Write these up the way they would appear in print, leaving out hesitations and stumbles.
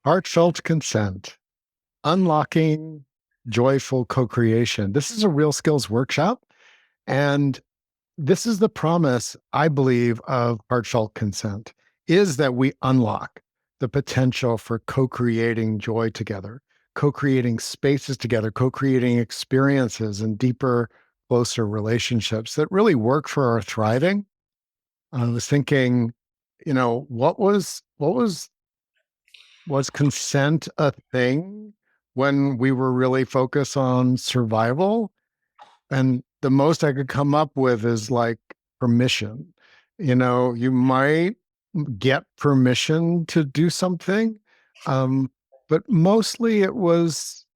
Heartfelt consent, unlocking joyful co creation. This is a real skills workshop. And this is the promise, I believe, of heartfelt consent is that we unlock the potential for co creating joy together, co creating spaces together, co creating experiences and deeper, closer relationships that really work for our thriving. I was thinking, was consent a thing when we were really focused on survival? And the most I could come up with is like permission. You might get permission to do something, um, but mostly it was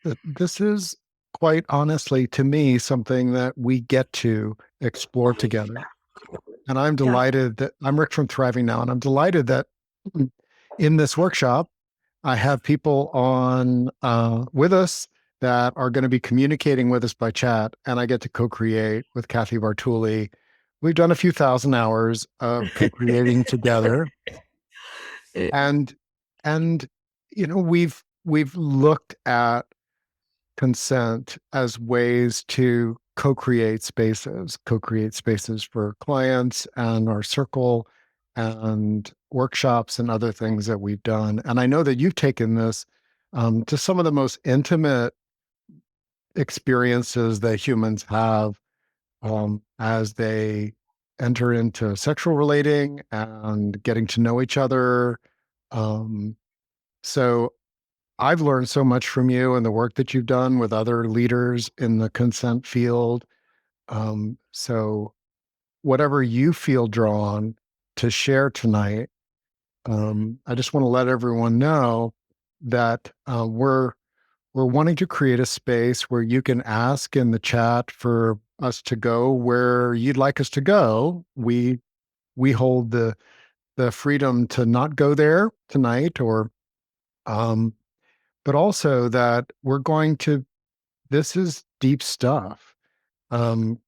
that this is quite honestly to me something that we get to explore together. And I'm Yeah. delighted that I'm Rick from Thriving Now, and I'm delighted that in this workshop I have people on with us that are going to be communicating with us by chat, and I get to co-create with Kathy Vartuli. We've done a few thousand hours of co-creating together, and and we've looked at consent as ways to co-create spaces for clients and our circle and workshops and other things that we've done. And I know that you've taken this to some of the most intimate experiences that humans have as they enter into sexual relating and getting to know each other. Um, so I've learned so much from you and the work that you've done with other leaders in the consent field. So whatever you feel drawn to share tonight, I just want to let everyone know that we're wanting to create a space where you can ask in the chat for us to go where you'd like us to go. We hold the freedom to not go there tonight, or um, but also that we're going to. This is deep stuff. Um,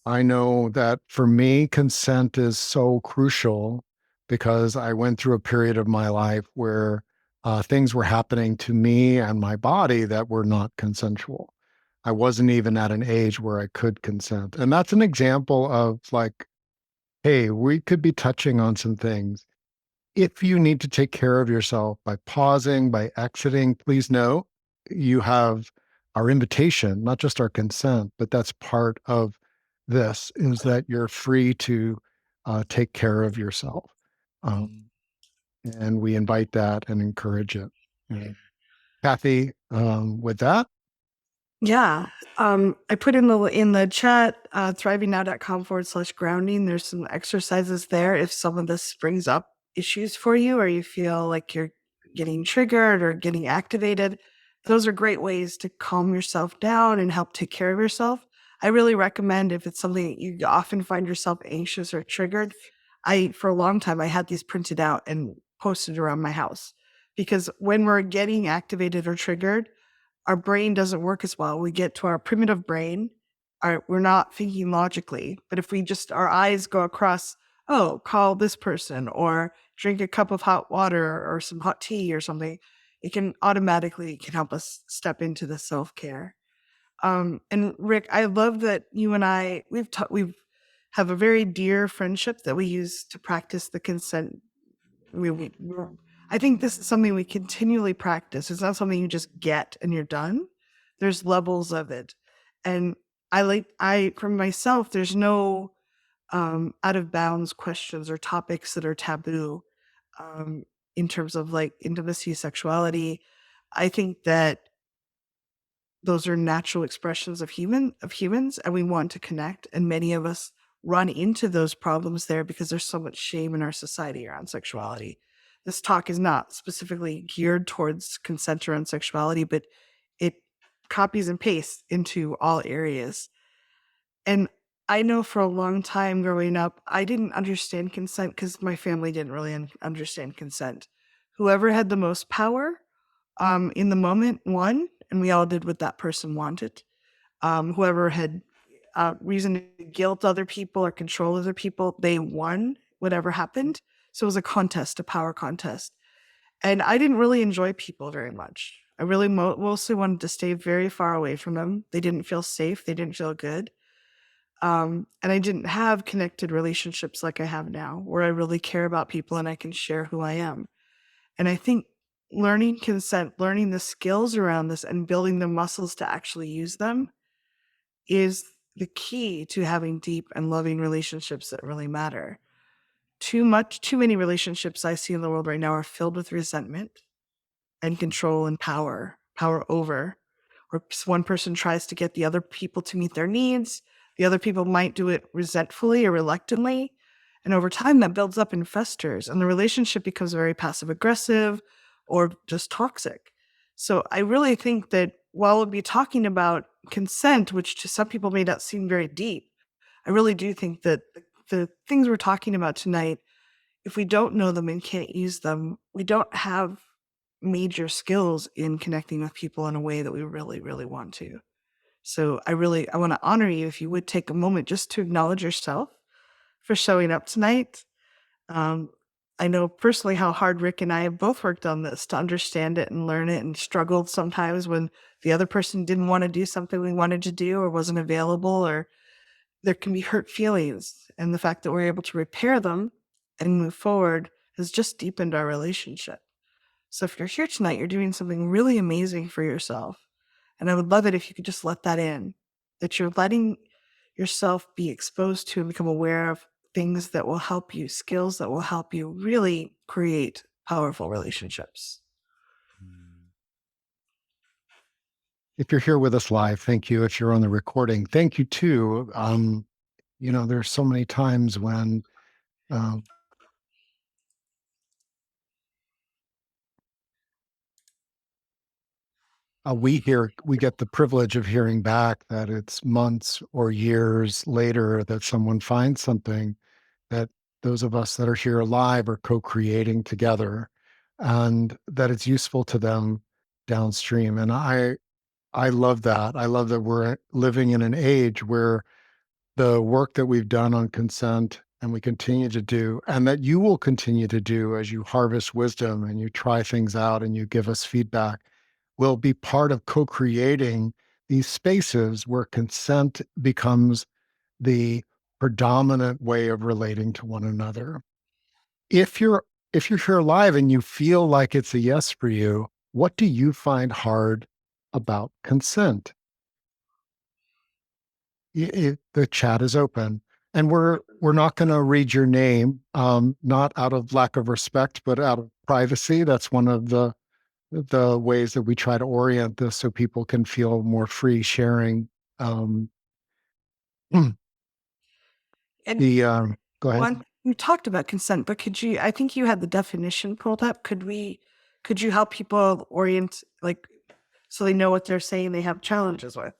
I know that for me, consent is so crucial because I went through a period of my life where things were happening to me and my body that were not consensual. I wasn't even at an age where I could consent. And that's an example of like, hey, we could be touching on some things. If you need to take care of yourself by pausing, by exiting, please know you have our invitation, not just our consent, but that's part of this is that you're free to take care of yourself. Um, and we invite that and encourage it. Yeah. Kathy, with that, Yeah. I put in the chat, thrivingnow.com/grounding. There's some exercises there if some of this brings up issues for you or you feel like you're getting triggered or getting activated. Those are great ways to calm yourself down and help take care of yourself. I really recommend if it's something you often find yourself anxious or triggered. For a long time, I had these printed out and posted around my house because when we're getting activated or triggered, our brain doesn't work as well. We get to our primitive brain, we're not thinking logically. But if we just our eyes go across, oh, call this person or drink a cup of hot water or some hot tea or something, it can help us step into the self care. And Rick, I love that you and I we've have a very dear friendship that we use to practice the consent. We're I think this is something we continually practice. It's not something you just get and you're done. There's levels of it. And for myself, there's no out of bounds questions or topics that are taboo um, in terms of like intimacy, sexuality. I think that those are natural expressions of humans and we want to connect, and many of us run into those problems there because there's so much shame in our society around sexuality. This talk is not specifically geared towards consent around sexuality, but it copies and pastes into all areas. And I know for a long time growing up, I didn't understand consent because my family didn't really understand consent. Whoever had the most power in the moment won, and we all did what that person wanted. Whoever had reason to guilt other people or control other people, they won whatever happened. So it was a contest, a power contest. And I didn't really enjoy people very much. I really mostly wanted to stay very far away from them. They didn't feel safe. They didn't feel good. And I didn't have connected relationships like I have now, where I really care about people and I can share who I am. And I think learning consent, learning the skills around this and building the muscles to actually use them is the key to having deep and loving relationships that really matter. Too many relationships I see in the world right now are filled with resentment and control and power over, where one person tries to get the other people to meet their needs. The other people might do it resentfully or reluctantly. And over time, that builds up and festers, and the relationship becomes very passive aggressive or just toxic. So I really think that while we'll be talking about consent, which to some people may not seem very deep, I really do think that the things we're talking about tonight, if we don't know them and can't use them, we don't have major skills in connecting with people in a way that we really, really want to. So I want to honor you if you would take a moment just to acknowledge yourself for showing up tonight. Um, I know personally how hard Rick and I have both worked on this to understand it and learn it, and struggled sometimes when the other person didn't want to do something we wanted to do or wasn't available, or there can be hurt feelings. And the fact that we're able to repair them and move forward has just deepened our relationship. So if you're here tonight, you're doing something really amazing for yourself. And I would love it if you could just let that in, that you're letting yourself be exposed to and become aware of things that will help you, skills that will help you really create powerful relationships. If you're here with us live, thank you. If you're on the recording, thank you too. There's so many times when uh, we get the privilege of hearing back that it's months or years later that someone finds something that those of us that are here alive are co-creating together, and that it's useful to them downstream. And I love that. I love that we're living in an age where the work that we've done on consent and we continue to do, and that you will continue to do as you harvest wisdom and you try things out and you give us feedback, will be part of co-creating these spaces where consent becomes the predominant way of relating to one another. If you're if you're here live and you feel like it's a yes for you, what do you find hard about consent? The chat is open, and we're not going to read your name, not out of lack of respect, but out of privacy. That's one of the ways that we try to orient this so people can feel more free sharing. Um, And the Go ahead. one, you talked about consent, but I think you had the definition pulled up. Could you help people orient, like, so they know what they're saying they have challenges with?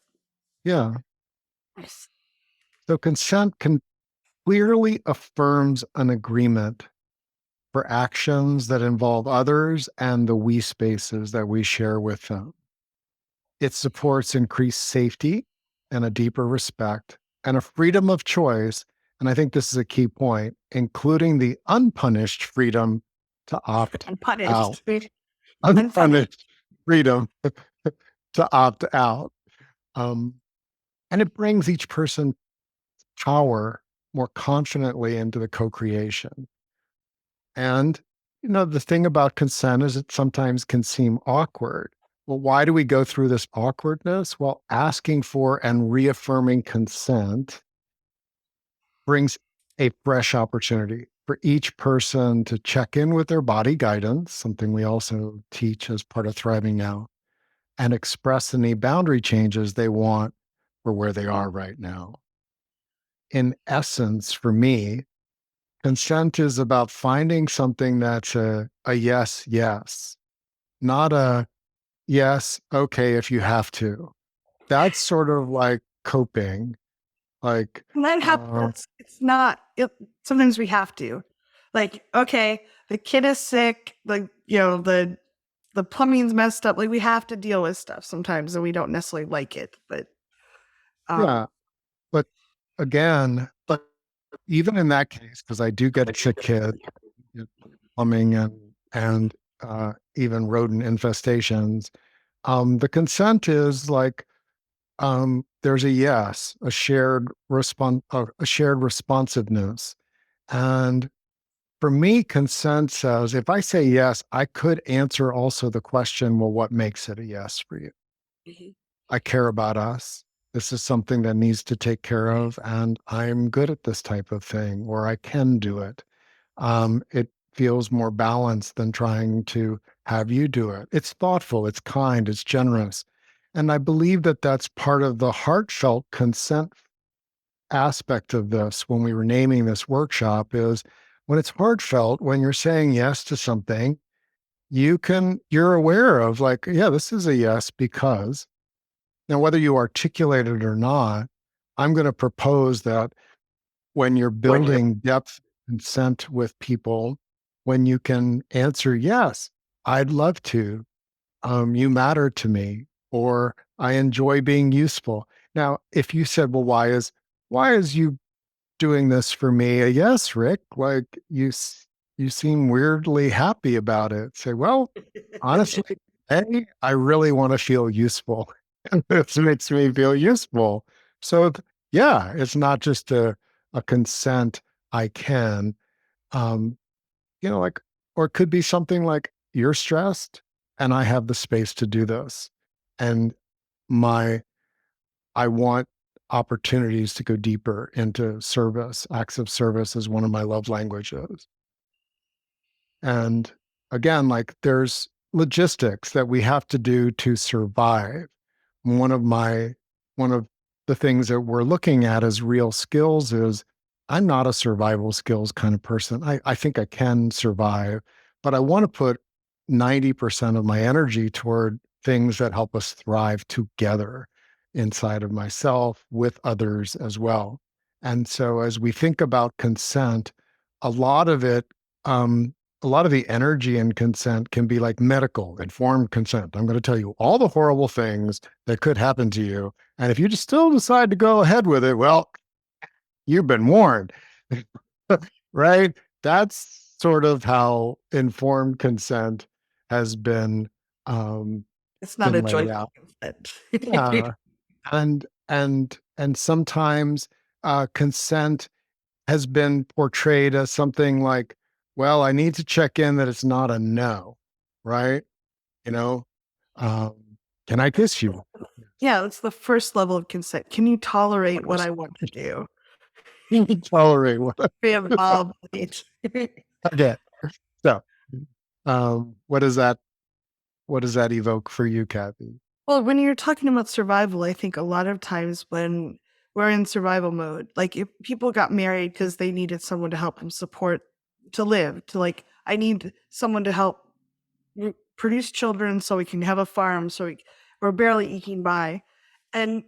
Yeah. Yes. So consent can clearly affirms an agreement for actions that involve others and the we spaces that we share with them. It supports increased safety and a deeper respect and a freedom of choice. And I think this is a key point, including the unpunished freedom to opt out. Unpunished. Unpunished. Unpunished freedom to opt out. Um, and it brings each person power more confidently into the co creation. And, the thing about consent is it sometimes can seem awkward. Well, why do we go through this awkwardness? Well, asking for and reaffirming consent brings a fresh opportunity for each person to check in with their body guidance, something we also teach as part of Thriving Now, and express any boundary changes they want for where they are right now. In essence, for me, consent is about finding something that's a yes, yes, not a yes, okay, if you have to. That's sort of like coping. Like, And that happens. It's not, sometimes we have to. Like, okay, the kid is sick, the plumbing's messed up. Like, we have to deal with stuff sometimes and we don't necessarily like it. But yeah. But again, but even in that case, because I do get sick kids, plumbing and even rodent infestations. The consent is like there's a yes, a shared responsiveness, and for me, consent says if I say yes, I could answer also the question, well, what makes it a yes for you? Mhm. I care about us. This is something that needs to take care of, and I'm good at this type of thing, or I can do it. It feels more balanced than trying to have you do it. It's thoughtful, it's kind, it's generous. And I believe that that's part of the heartfelt consent aspect of this when we were naming this workshop is when it's heartfelt, when you're saying yes to something, you're aware of like, yeah, this is a yes because now whether you articulate it or not, I'm going to propose that when you're When you're building depth consent with people, when you can answer yes, I'd love to, you matter to me, or I enjoy being useful. Now, if you said, well, why is you doing this for me? Yes, Rick, like you seem weirdly happy about it. Say, well, honestly, I really want to feel useful. And this makes me feel useful. So yeah, it's not just a consent I can. Um, like, or it could be something like you're stressed and I have the space to do this. And my I want opportunities to go deeper into service. Acts of service is one of my love languages. And again, like there's logistics that we have to do to survive. One of my one of the things that we're looking at as real skills is I'm not a survival skills kind of person. I think I can survive, but I want to put 90% of my energy toward things that help us thrive together inside of myself with others as well. And so as we think about consent, a lot of it um, a lot of the energy in consent can be like medical informed consent. I'm going to tell you all the horrible things that could happen to you. And if you just still decide to go ahead with it, well, you've been warned, right? That's sort of how informed consent has um, It's not been a laid joyful out. consent. Yeah. And sometimes consent has been portrayed as something like, well, I need to check in that it's not a no, right? You know, um, can I kiss you? Yes. Yeah, it's the first level of consent. Can you tolerate what I First, want to do? you can tolerate what Be involved, please. I get. So, what does that evoke for you, Kathy? Well, when you're talking about survival, I think a lot of times when we're in survival mode, like if people got married because they needed someone to help them support to live, to like, I need someone to help produce children so we can have a farm, we're barely eking by. And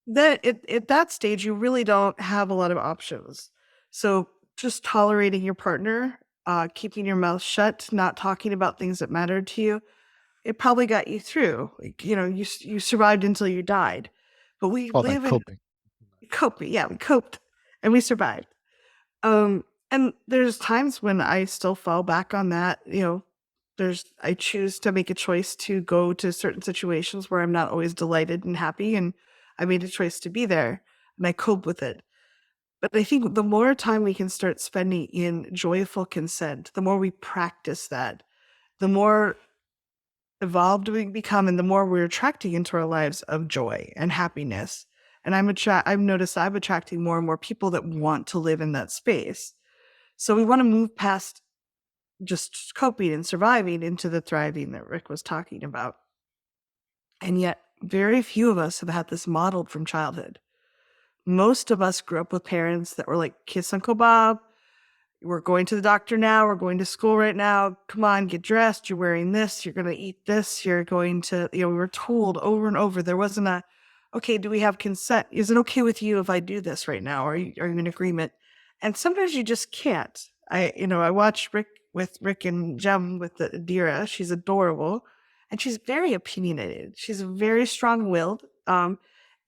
then at that stage, you really don't have a lot of options. So just tolerating your partner, keeping your mouth shut, not talking about things that mattered to you, it probably got you through. Like, you survived until you died. But we Call that live in coping. coping. Yeah, we coped and we survived. Um, and there's times when I still fall back on that. I choose to make a choice to go to certain situations where I'm not always delighted and happy, and I made a choice to be there, and I cope with it. But I think the more time we can start spending in joyful consent, the more we practice that, the more evolved we become and the more we're attracting into our lives of joy and happiness. And I've noticed I'm attracting more and more people that want to live in that space. So we want to move past just coping and surviving into the thriving that Rick was talking about. And yet very few of us have had this modeled from childhood. Most of us grew up with parents that were like, kiss Uncle Bob, we're going to the doctor now. We're going to school right now. Come on, get dressed. You're wearing this. You're going to eat this. You're going to, we were told over and over. There wasn't okay, do we have consent? Is it okay with you if I do this right now? Are you in agreement? And sometimes you just can't. I watch Rick and Jem with the Adira. She's adorable and she's very opinionated. She's very strong willed.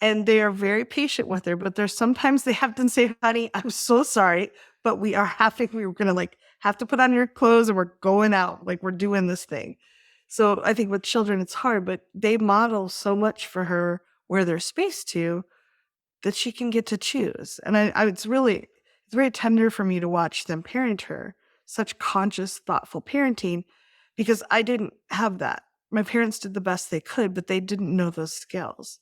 And they are very patient with her, but there's sometimes they have to say, honey, I'm so sorry, but we were going to like have to put on your clothes and we're going out. Like we're doing this thing. So I think with children, it's hard, but they model so much for her where there's space to that she can get to choose. And it's very tender for me to watch them parent her, such conscious, thoughtful parenting, because I didn't have that. My parents did the best they could, but they didn't know those skills.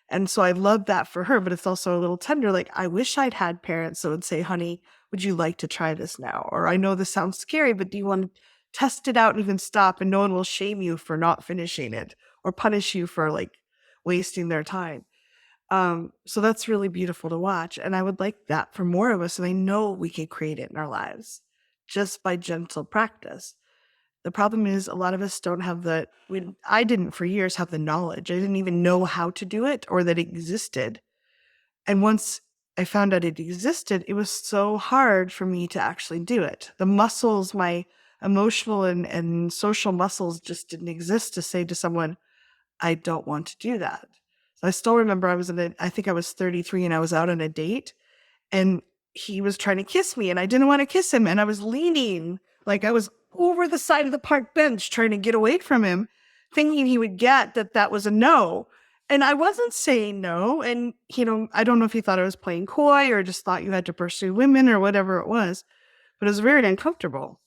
And so I love that for her, but it's also a little tender. Like, I wish I'd had parents that would say, honey, would you like to try this now? Or I know this sounds scary, but do you want to test it out and even stop and no one will shame you for not finishing it or punish you for like wasting their time? So that's really beautiful to watch. And I would like that for more of us. And I know we can create it in our lives just by gentle practice. The problem is a lot of us don't have I didn't for years have the knowledge. I didn't even know how to do it or that it existed. And once I found out it existed, it was so hard for me to actually do it. The muscles, my emotional and social muscles just didn't exist to say to someone, I don't want to do that. So I still remember I think I was 33 and I was out on a date and he was trying to kiss me and I didn't want to kiss him. And I was leaning, like I was over the side of the park bench trying to get away from him, thinking he would get that that was a no. And I wasn't saying no. And, I don't know if he thought I was playing coy or just thought you had to pursue women or whatever it was, but it was very uncomfortable.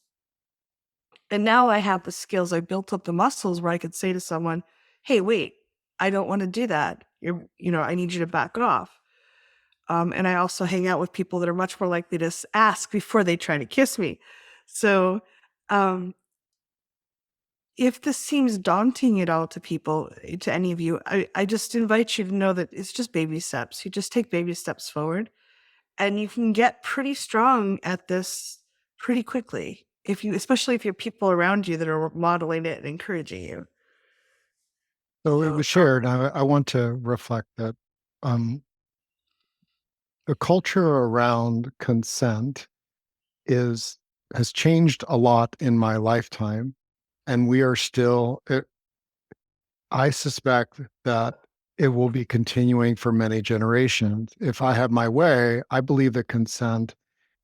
And now I have the skills. I built up the muscles where I could say to someone, hey, wait, I don't want to do that. I need you to back off. And I also hang out with people that are much more likely to ask before they try to kiss me. So um, if this seems daunting at all to people, to any of you, I just invite you to know that it's just baby steps. You just take baby steps forward and you can get pretty strong at this pretty quickly. Especially if you have people around you that are modeling it and encouraging you. So it So was shared. I want to reflect that um, the culture around consent is has changed a lot in my lifetime, and we are still. I suspect that it will be continuing for many generations. If I have my way, I believe that consent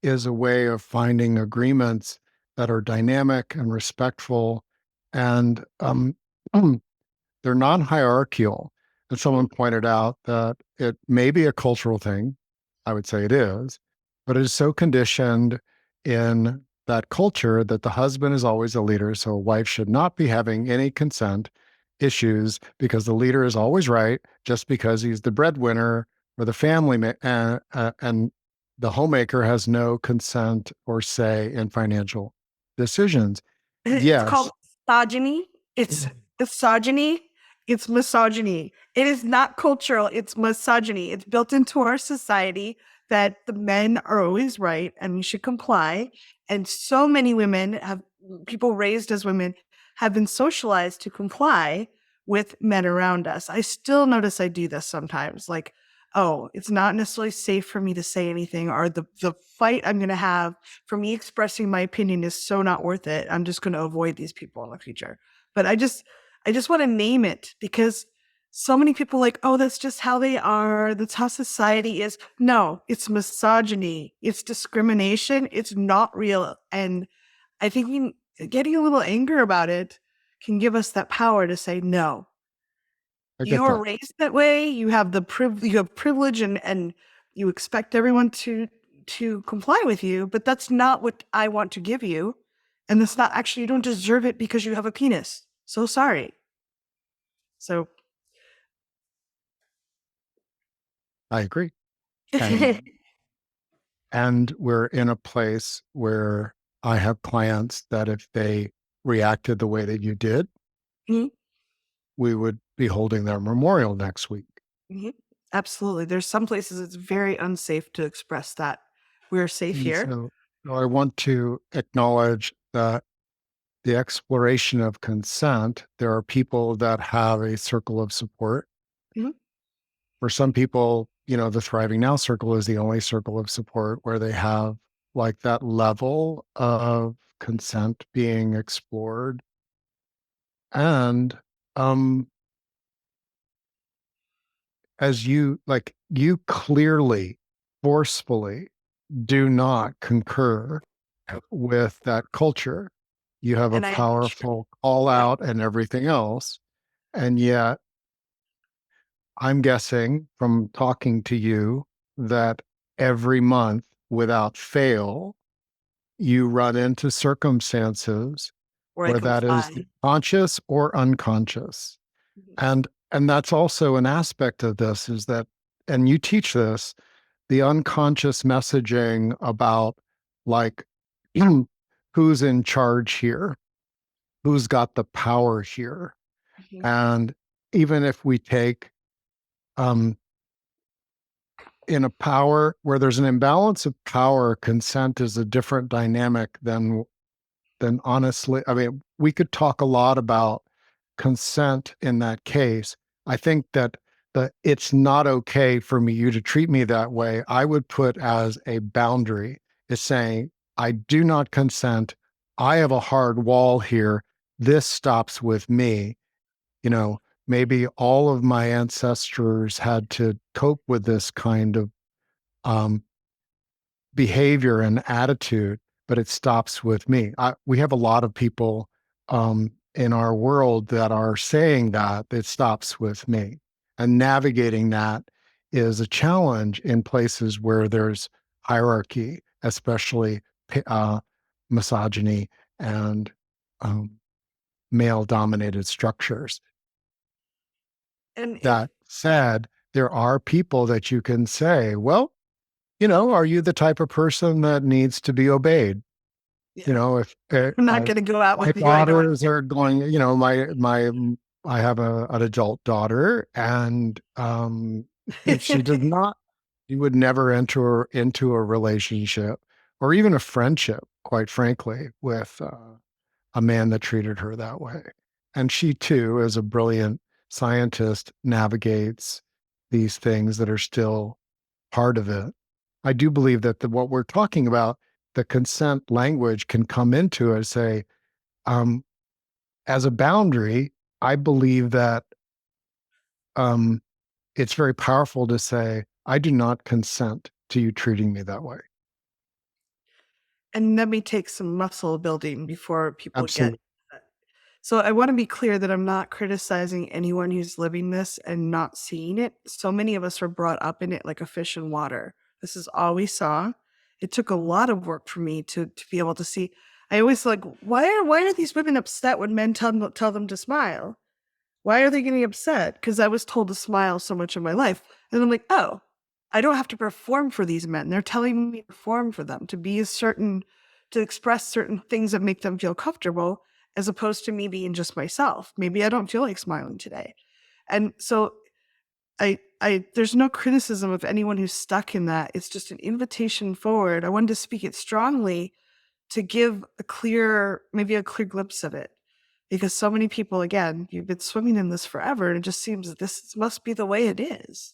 is a way of finding agreements that are dynamic and respectful, and they're non-hierarchical. And someone pointed out that it may be a cultural thing. I would say it is, but it is so conditioned in that culture that the husband is always a leader. So a wife should not be having any consent issues because the leader is always right, just because he's the breadwinner or the family, and the homemaker has no consent or say in financial decisions. it's Yes. called misogyny. It's misogyny. It's misogyny. It is not cultural. It's misogyny. It's built into our society that the men are always right and we should comply. And so many people raised as women have been socialized to comply with men around us. I still notice I do this sometimes. Like, oh, it's not necessarily safe for me to say anything, or the fight I'm going to have for me expressing my opinion is so not worth it. I'm just going to avoid these people in the future. But I just want to name it because so many people are like, oh, that's just how they are. That's how society is. No, it's misogyny. It's discrimination. It's not real. And I think getting a little anger about it can give us that power to say no. I You get were that. raised that way. You have privilege and you expect everyone to comply with you, but that's not what I want to give you. And that's not actually, you don't deserve it because you have a penis. So sorry. So I agree. And and we're in a place where I have clients that if they reacted the way that you did, Mhm, we would be holding their memorial next week. mhm. Absolutely. There's some places it's very unsafe to express that. We're safe And here. so I want to acknowledge that the exploration of consent, there are people that have a circle of support. Mhm. For some people, the Thriving Now circle is the only circle of support where they have like that level of consent being explored. And um, as you clearly, forcefully do not concur with that culture. You have a And I understand. powerful call Yeah. out and everything else. And yet, I'm guessing from talking to you that every month without fail, you run into circumstances Where I where that is comply. conscious or unconscious. Mhm. And that's also an aspect of this is that, and you teach this, the unconscious messaging about like who's in charge here, who's got the power here. Mhm. And even if we take um, in a power where there's an imbalance of power, consent is a different dynamic than honestly. I mean, we could talk a lot about consent in that case. I think that the it's not okay for me you to treat me that way. I would put as a boundary is saying I do not consent. I have a hard wall here. This stops with me. You know, maybe all of my ancestors had to cope with this kind of um, behavior and attitude, but it stops with me. We have a lot of people in our world that are saying that it stops with me. And navigating that is a challenge in places where there's hierarchy, especially misogyny and um, male dominated structures. And if That said, there are people that you can say, well, are you the type of person that needs to be obeyed? yeah, If I'm not gonna go out my with you, I know daughters are going, I have an adult daughter, and if she does not, you would never enter into a relationship or even a friendship, quite frankly, with a man that treated her that way. And she too, as a brilliant scientist, navigates these things that are still part of it. I do believe that what we're talking about, the consent language can come into it and say, um, as a boundary, I believe that um, it's very powerful to say, I do not consent to you treating me that way. and let me take some muscle building before people get. Absolutely. So I want to be clear that I'm not criticizing anyone who's living this and not seeing it. So many of us are brought up in it like a fish in water. This is all we saw. It took a lot of work for me to be able to see. I always like, why are these women upset when men tell them to smile? Why are they getting upset? Because I was told to smile so much in my life. And I'm like, oh, I don't have to perform for these men. They're telling me to perform for them, to be a certain, to express certain things that make them feel comfortable, as opposed to me being just myself. Maybe I don't feel like smiling today. And so there's no criticism of anyone who's stuck in that. It's just an invitation forward. I wanted to speak it strongly to give maybe a clear glimpse of it. Because so many people, again, you've been swimming in this forever, and it just seems that this must be the way it is.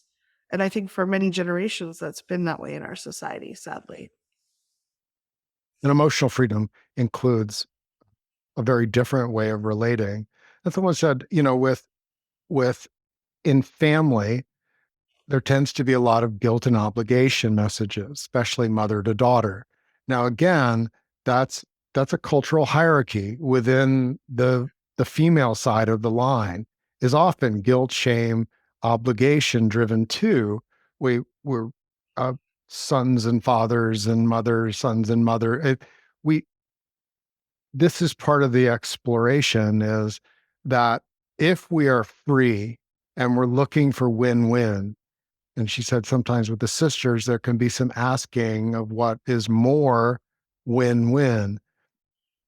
And I think for many generations, that's been that way in our society, sadly. And emotional freedom includes a very different way of relating. And someone said, with in family, there tends to be a lot of guilt and obligation messages, especially mother to daughter. Now, again, that's that's a cultural hierarchy within the female side of the line is often guilt, shame, obligation driven too. We're uh, sons and fathers and mothers, sons and mother. We This is part of the exploration is that if we are free and we're looking for win-win, and she said sometimes with the sisters, there can be some asking of what is more win win.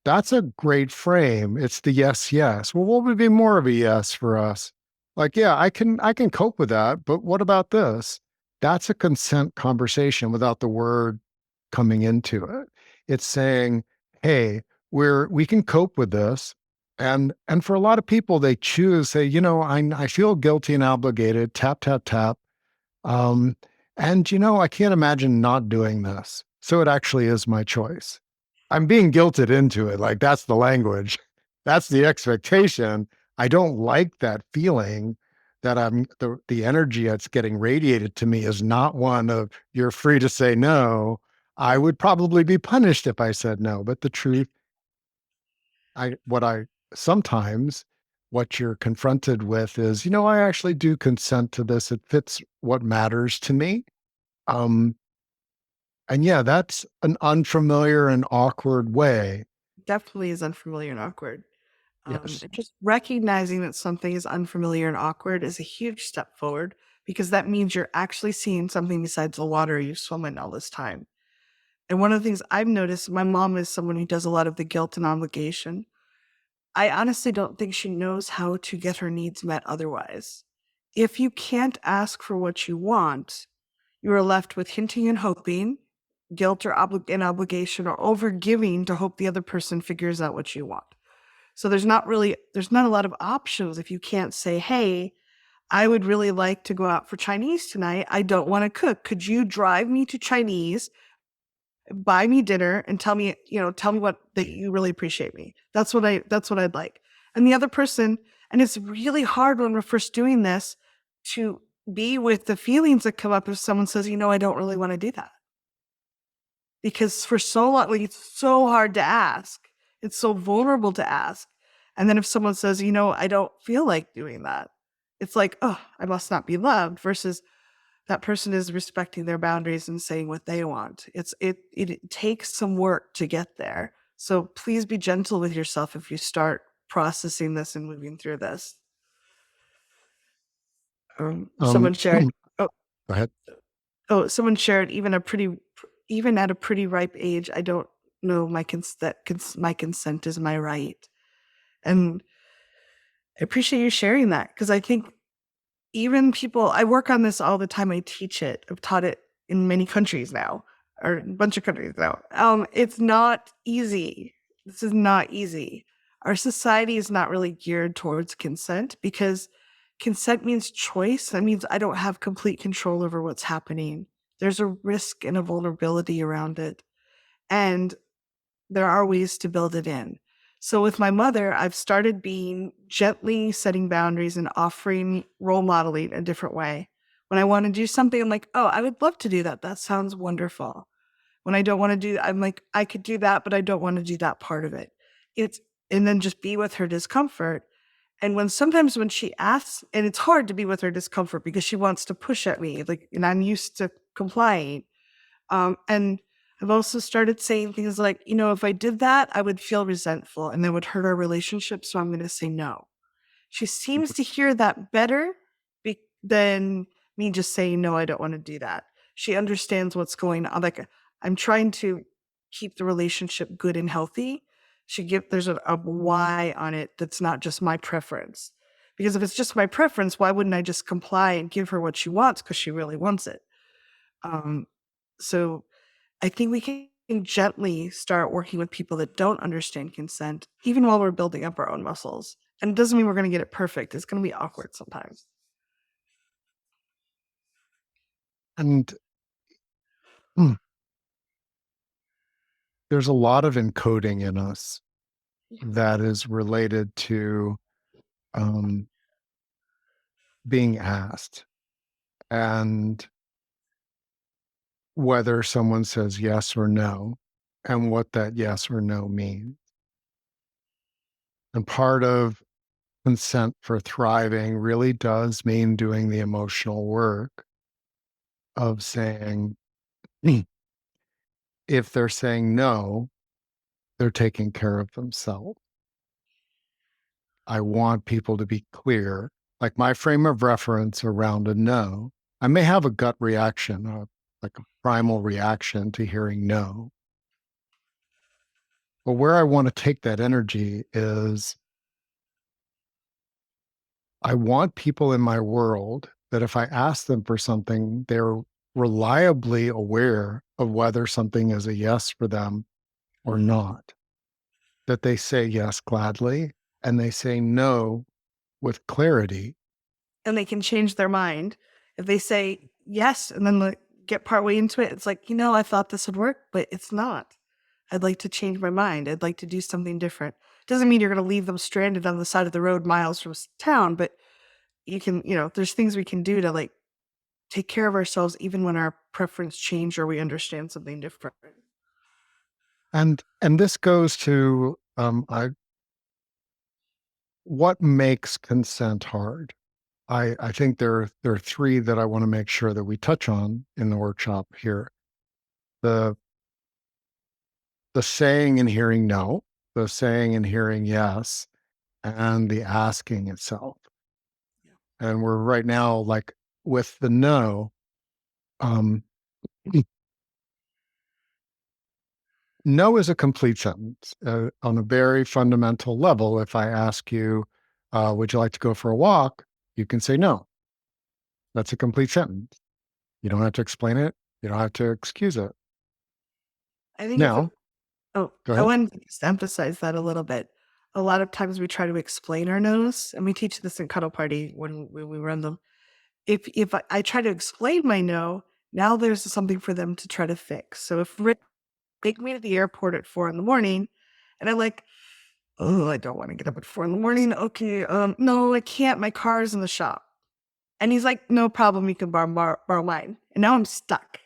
That's a great frame. It's the yes, yes. Well, what would be more of a yes for us? Like, yeah, I can cope with that, but what about this? That's a consent conversation without the word coming into it. It's saying, hey, we can cope with this. And for a lot of people, they choose, say, I feel guilty and obligated, tap, tap, tap. Um, and I can't imagine not doing this. So it actually is my choice. I'm being guilted into it. Like that's the language. That's the expectation. I don't like that feeling that the energy that's getting radiated to me is not one of you're free to say no. I would probably be punished if I said no. But the truth, what I sometimes what you're confronted with is, I actually do consent to this. It fits what matters to me. Um, and yeah, that's an unfamiliar and awkward way. Definitely is unfamiliar and awkward. Yes. And just recognizing that something is unfamiliar and awkward is a huge step forward because that means you're actually seeing something besides the water you've swum in all this time. And one of the things I've noticed, my mom is someone who does a lot of the guilt and obligation. I honestly don't think she knows how to get her needs met otherwise. If you can't ask for what you want, you are left with hinting and hoping, guilt or and obligation, or over giving to hope the other person figures out what you want. So there's not a lot of options if you can't say, hey, I would really like to go out for Chinese tonight. I don't want to cook. Could you drive me to Chinese, buy me dinner, and tell me what that you really appreciate me? That's what I'd like. And the other person, and it's really hard when we're first doing this to be with the feelings that come up if someone says, I don't really want to do that. Because for so long, like, it's so hard to ask. It's so vulnerable to ask. And then if someone says, I don't feel like doing that, it's like, oh, I must not be loved versus that person is respecting their boundaries and saying what they want. It takes some work to get there. So please be gentle with yourself if you start processing this and moving through this. Um, Someone shared, oh, Go ahead. someone shared even at a pretty ripe age, I don't know my consent is my right. And I appreciate you sharing that because I think even people, I work on this all the time. I teach it. I've taught it in many countries now, or a bunch of countries now. It's not easy. This is not easy. Our society is not really geared towards consent because consent means choice. That means I don't have complete control over what's happening. There's a risk and a vulnerability around it. And there are ways to build it in. So with my mother, I've started being gently setting boundaries and offering role modeling a different way. When I want to do something, I'm like, oh, I would love to do that. That sounds wonderful. When I don't want to do, I'm like, I could do that, but I don't want to do that part of it. It's, and then just be with her discomfort. And sometimes when she asks, and it's hard to be with her discomfort because she wants to push at me, like, and I'm used to complying. And I've also started saying things like, if I did that, I would feel resentful and that would hurt our relationship. So I'm going to say no. She seems to hear that better than me just saying, no, I don't want to do that. She understands what's going on. Like, I'm trying to keep the relationship good and healthy. There's a why on it that's not just my preference. Because if it's just my preference, why wouldn't I just comply and give her what she wants because she really wants it? Um, so I think we can gently start working with people that don't understand consent, even while we're building up our own muscles. And it doesn't mean we're going to get it perfect. It's going to be awkward sometimes. And mm, there's a lot of encoding in us that is related to um, being asked and whether someone says yes or no and what that yes or no means. And part of consent for thriving really does mean doing the emotional work of saying, if they're saying no, they're taking care of themselves. I want people to be clear. Like my frame of reference around a no, I may have a gut reaction, like a primal reaction to hearing no. But where I want to take that energy is I want people in my world that if I ask them for something, they're reliably aware of whether something is a yes for them or not. That they say yes gladly and they say no with clarity. And they can change their mind. If they say yes and then get partway into it, it's like, I thought this would work, but it's not. I'd like to change my mind. I'd like to do something different. Doesn't mean you're going to leave them stranded on the side of the road miles from town, but you can, there's things we can do to take care of ourselves even when our preference change or we understand something different. And this goes to what makes consent hard. I think there are three that I want to make sure that we touch on in the workshop here. The the saying and hearing no, the saying and hearing yes, and the asking itself. And we're right now like with the no, um, no is a complete sentence on a very fundamental level. If I ask you, would you like to go for a walk? You can say no. That's a complete sentence. You don't have to explain it. You don't have to excuse it. I think if Now, Oh, go I ahead. wanted to just emphasize that a little bit. A lot of times we try to explain our no's, and we teach this in Cuddle Party when we run them. If I try to explain my no, now there's something for them to try to fix. So if Rick take me to the airport at 4 in the morning, and I'm like, oh, I don't want to get up at 4 in the morning. Okay, no, I can't. My car's in the shop. And he's like, no problem. You can borrow mine. And now I'm stuck.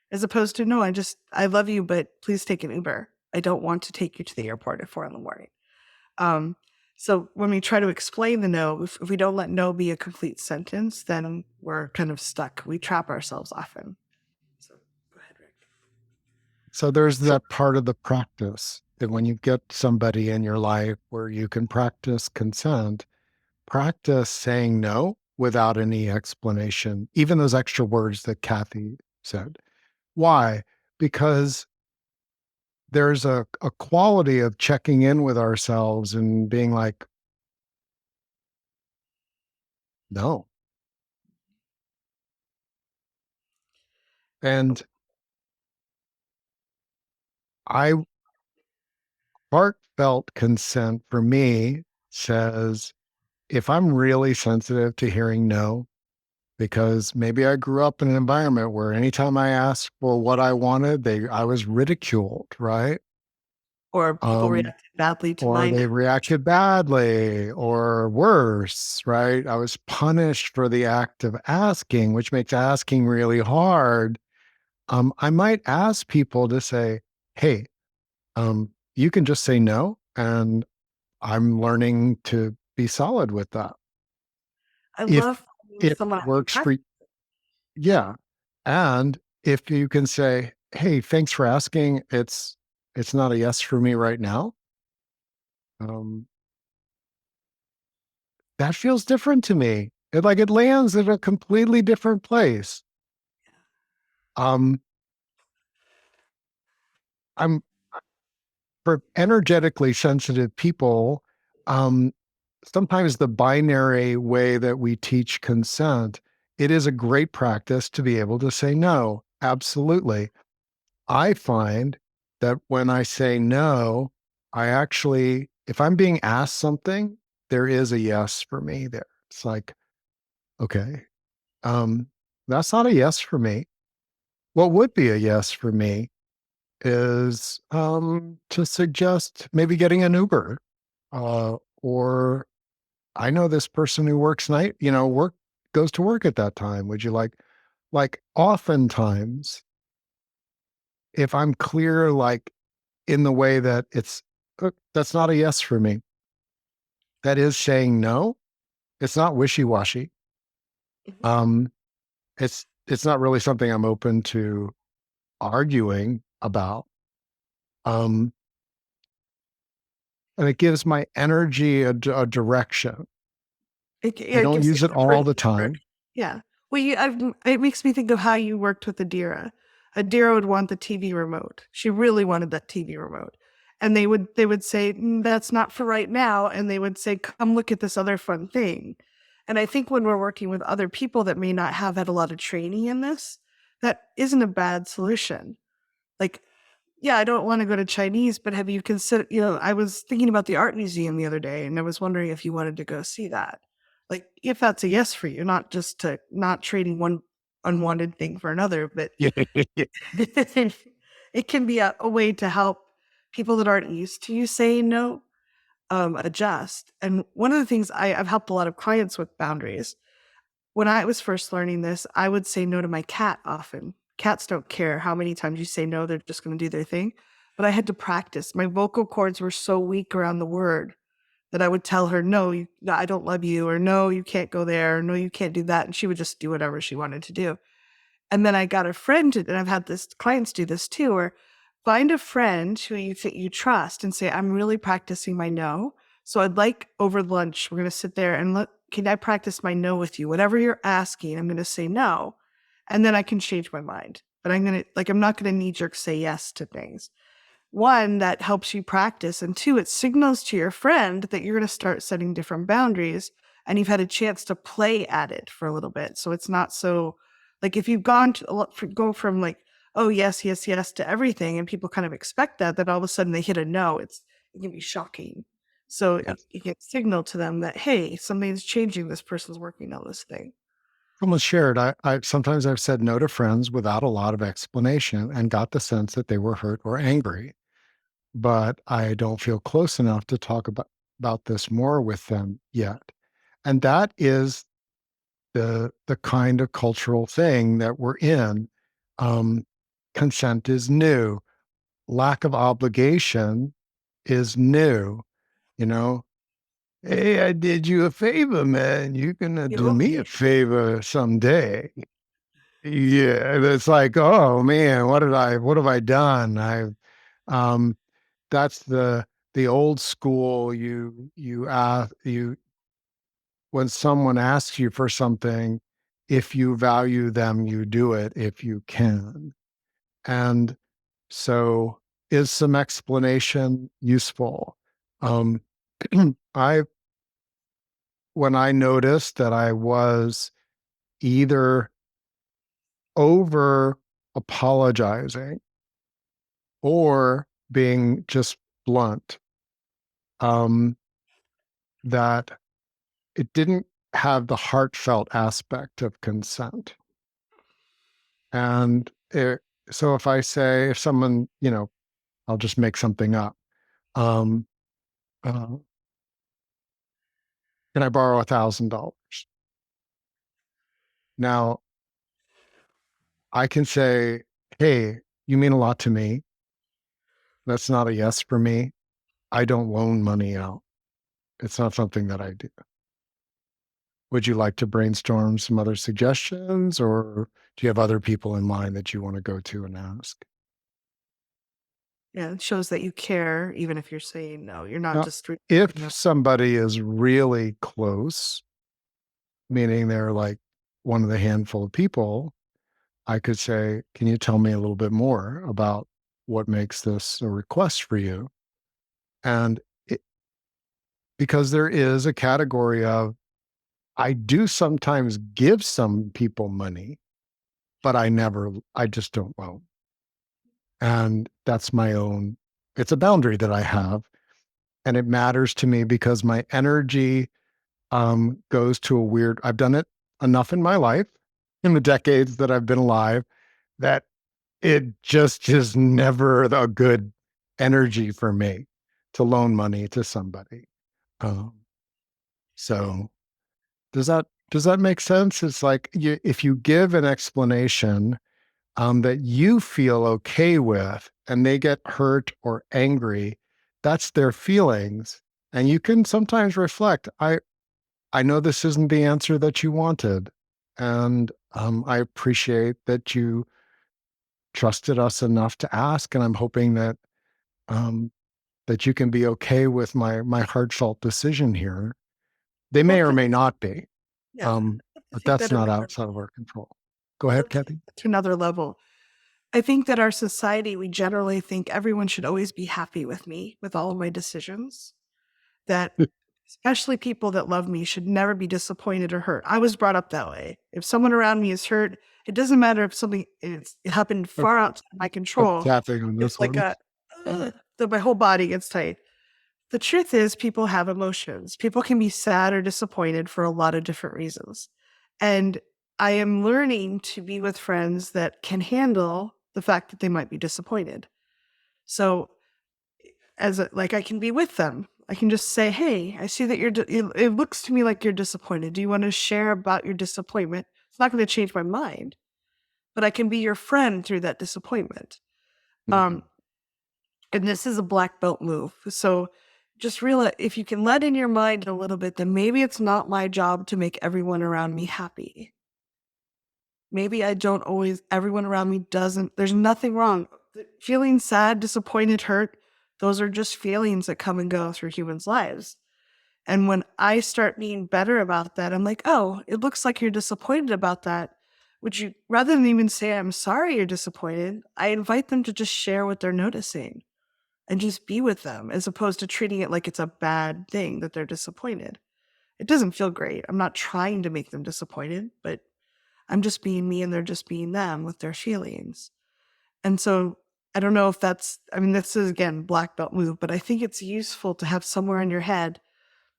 As opposed to, no, I love you, but please take an Uber. I don't want to take you to the airport at 4 in the morning. Um, so when we try to explain the no, if we don't let no be a complete sentence, then we're kind of stuck. We trap ourselves often. So go ahead, Rick. So there's that part of the practice that when you get somebody in your life where you can practice consent, practice saying no without any explanation, even those extra words that Kathy said. Why? Because there's a quality of checking in with ourselves and being like, no. And I heartfelt consent for me says if I'm really sensitive to hearing no, because maybe I grew up in an environment where anytime I asked for what I wanted, I was ridiculed, right? Or people Um, reacted badly to or mine. they reacted badly, or worse, right? I was punished for the act of asking, which makes asking really hard. I might ask people to say, "Hey, you can just say no," and I'm learning to be solid with that. I If love finding it someone I can works practice. for Yeah. And if you can say, "Hey, thanks for asking. It's not a yes for me right now." Um, that feels different to me. It lands in a completely different place. Um, I'm for energetically sensitive people, um, sometimes the binary way that we teach consent, it is a great practice to be able to say no. Absolutely. I find that when I say no, I actually, if I'm being asked something, there is a yes for me there. It's like, okay, um, that's not a yes for me. What would be a yes for me is to suggest maybe getting an Uber, or I know this person who works night, work goes to work at that time. Would you like oftentimes, if I'm clear, like in the way that that's not a yes for me. That is saying no. It's not wishy-washy. Mhm. Um, it's not really something I'm open to arguing about. Um, and it gives my energy a direction. Yeah, I it don't gives you use it a all different the framework. time. Yeah. Well, it makes me think of how you worked with Adira. Adira would want the TV remote. She really wanted that TV remote. And they would say, that's not for right now. And they would say, come look at this other fun thing. And I think when we're working with other people that may not have had a lot of training in this, that isn't a bad solution. Like, yeah, I don't want to go to Chinese, but have you considered, I was thinking about the art museum the other day and I was wondering if you wanted to go see that. Like, if that's a yes for you, not just to not trading one unwanted thing for another, but Yeah. it can be a way to help people that aren't used to you saying no adjust. And one of the things I've helped a lot of clients with boundaries when I was first learning this, I would say no to my cat often. Cats don't care how many times you say no, they're just going to do their thing. But I had to practice. My vocal cords were so weak around the word that I would tell her, no, no, I don't love you, or no, you can't go there, or no, you can't do that. And she would just do whatever she wanted to do. And then I got a friend, and I've had this clients do this too, or find a friend who you think you trust and say, I'm really practicing my no. So I'd like over lunch, we're going to sit there and can I practice my no with you? Whatever you're asking, I'm going to say no. And then I can change my mind. But I'm not going to knee jerk say yes to things. One, that helps you practice. And two, it signals to your friend that you're going to start setting different boundaries and you've had a chance to play at it for a little bit. So it's not so like if you've go from like, oh, yes, yes, yes to everything, and people kind of expect that, then all of a sudden they hit a no. It can be shocking. So Yes. it can signal to them that, hey, something's changing. This person's working on this thing. Almost shared. I sometimes I've said no to friends without a lot of explanation and got the sense that they were hurt or angry, but I don't feel close enough to talk about this more with them yet. And that is the kind of cultural thing that we're in. Um, Consent is new. Lack of obligation is new. You know, hey, I did you a favor, man. You gonna You do owe me a me. favor someday. Yeah, it's like, oh man, what have I done? Um that's the old school. You ask you when someone asks you for something, if you value them, you do it if you can. And so is some explanation useful? Um I when I noticed that I was either over apologizing or being just blunt, um, that it didn't have the heartfelt aspect of consent. And so if someone, I'll just make something up. Um, uh, can I borrow $1,000? Now I can say, hey, you mean a lot to me. That's not a yes for me. I don't loan money out. It's not something that I do. Would you like to brainstorm some other suggestions, or do you have other people in mind that you want to go to and ask? Yeah, it shows that you care, even if you're saying no. You're not Now, just if somebody is really close, meaning they're like one of the handful of people, I could say, can you tell me a little bit more about what makes this a request for you? And it, because there is a category of, I do sometimes give some people money, but I just don't loan. And that's my own, it's a boundary that I have. And it matters to me because my energy goes to a weird, I've done it enough in my life, in the decades that I've been alive, that it just is never a good energy for me to loan money to somebody. Um, so does that make sense? It's like if you give an explanation that you feel okay with and they get hurt or angry, that's their feelings. And you can sometimes reflect, I know this isn't the answer that you wanted. And I appreciate that you trusted us enough to ask. And I'm hoping um, that you can be okay with my heartfelt decision here. They well, may or may not be, yeah, um, I but think that's that not outside of our control. Go ahead, let's take Kathy. it to another level. I think that our society, we generally think everyone should always be happy with me, with all of my decisions. That especially people that love me should never be disappointed or hurt. I was brought up that way. If someone around me is hurt, it doesn't matter if it happened I'm far outside my control. tapping on It's this like one. my whole body gets tight. The truth is, people have emotions. People can be sad or disappointed for a lot of different reasons. And I am learning to be with friends that can handle the fact that they might be disappointed. So, like I can be with them. I can just say, "Hey, I see that it looks to me like you're disappointed. Do you want to share about your disappointment?" It's not going to change my mind, but I can be your friend through that disappointment. Mhm. Um, and this is a black belt move. So just realize if you can let in your mind a little bit, then maybe it's not my job to make everyone around me happy. Maybe I don't always, everyone around me doesn't, there's nothing wrong. Feeling sad, disappointed, hurt, those are just feelings that come and go through humans' lives. And when I start being better about that, I'm like, oh, it looks like you're disappointed about that. Would you, rather than even say, I'm sorry you're disappointed, I invite them to just share what they're noticing and just be with them as opposed to treating it like it's a bad thing that they're disappointed. It doesn't feel great. I'm not trying to make them disappointed, but I'm just being me and they're just being them with their feelings. And so I don't know if that's, I mean, this is again black belt move, but I think it's useful to have somewhere in your head.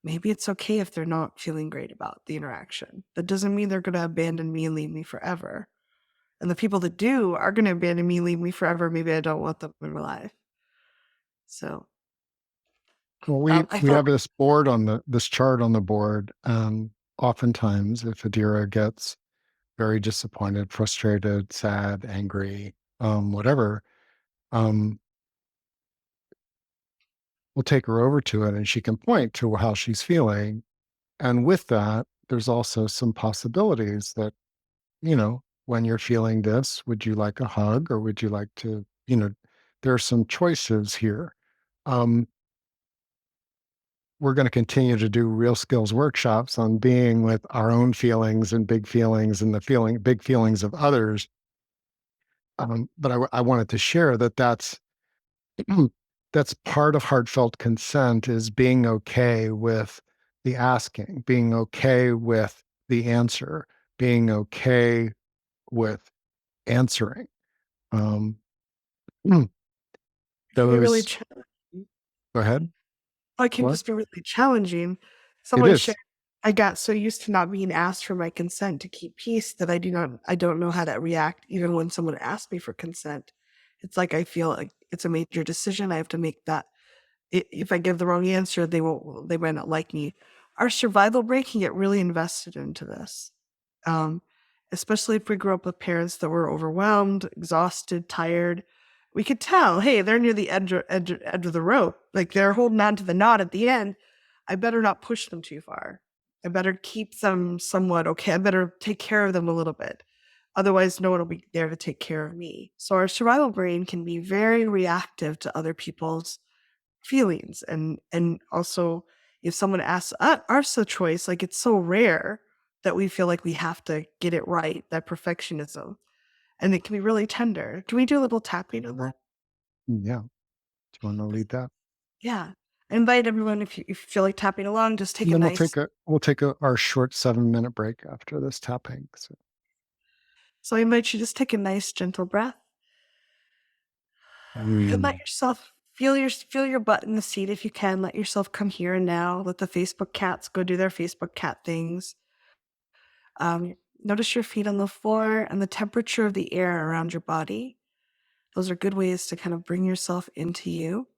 Maybe it's okay if they're not feeling great about the interaction. That doesn't mean they're going to abandon me and leave me forever. And the people that do are going to abandon me, leave me forever. Maybe I don't want them in my life. So Well, I we felt have this board on this chart on the board. Oftentimes, if Adira gets very disappointed, frustrated, sad, angry, whatever, um, we'll take her over to it and she can point to how she's feeling. And with that, there's also some possibilities that, when you're feeling this, would you like a hug or would you like to, there are some choices here. Um, we're going to continue to do real skills workshops on being with our own feelings and big feelings and the big feelings of others. But I wanted to share that that's part of heartfelt consent is being okay with the asking, being okay with the answer, being okay with answering. Um, it can be really those, challenging. go ahead. Oh, it can What? just be really challenging. It Someone shared, is. I got so used to not being asked for my consent to keep peace that I don't know how to react even when someone asks me for consent. It's like I feel like it's a major decision. I have to make that. If I give the wrong answer, they might not like me. Our survival brain can get really invested into this. Um, Especially if we grew up with parents that were overwhelmed, exhausted, tired. We could tell, hey, they're near the edge of the rope. Like they're holding on to the knot at the end. I better not push them too far. I better keep them somewhat okay. I better take care of them a little bit. Otherwise, no one will be there to take care of me. So our survival brain can be very reactive to other people's feelings. And also if someone asks us a choice, like it's so rare that we feel like we have to get it right, that perfectionism. And it can be really tender. Can we do a little tapping on that? Yeah. Do you want to lead that? Yeah. I invite everyone, if you feel like tapping along, just take And a then nice. we'll take our short 7-minute break after this tapping. So, So I invite you just take a nice gentle breath and let mm, yourself feel your butt in the seat if you can. Let yourself come here and now. Let the Facebook cats go do their Facebook cat things. Notice your feet on the floor and the temperature of the air around your body. Those are good ways to kind of bring yourself into you.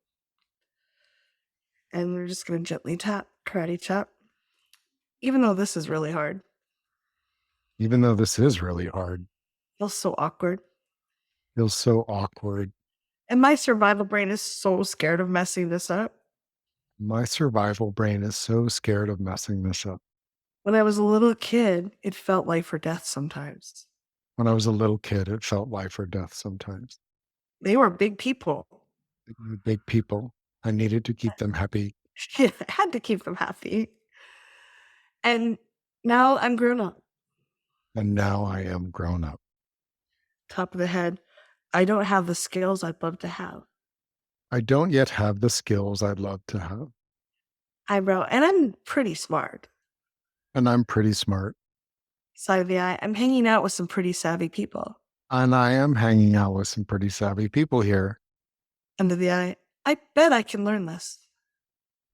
And we're just going to gently tap, karate chop, even though this is really hard. even though this is really hard, Feels so awkward. feels so awkward. And my survival brain is so scared of messing this up. My survival brain is so scared of messing this up. When I was a little kid, it felt life or death sometimes. When I was a little kid, it felt life or death sometimes. They were big people. Big people. I needed to keep them happy. I had to keep them happy. And now I'm grown up, And now I am grown up. top of the head. I don't have the skills I'd love to have. I don't yet have the skills I'd love to have. Eyebrow, and I'm pretty smart. And I'm pretty smart. Side of the eye, I'm hanging out with some pretty savvy people. And I am hanging out with some pretty savvy people here. Under the eye, I bet I can learn this.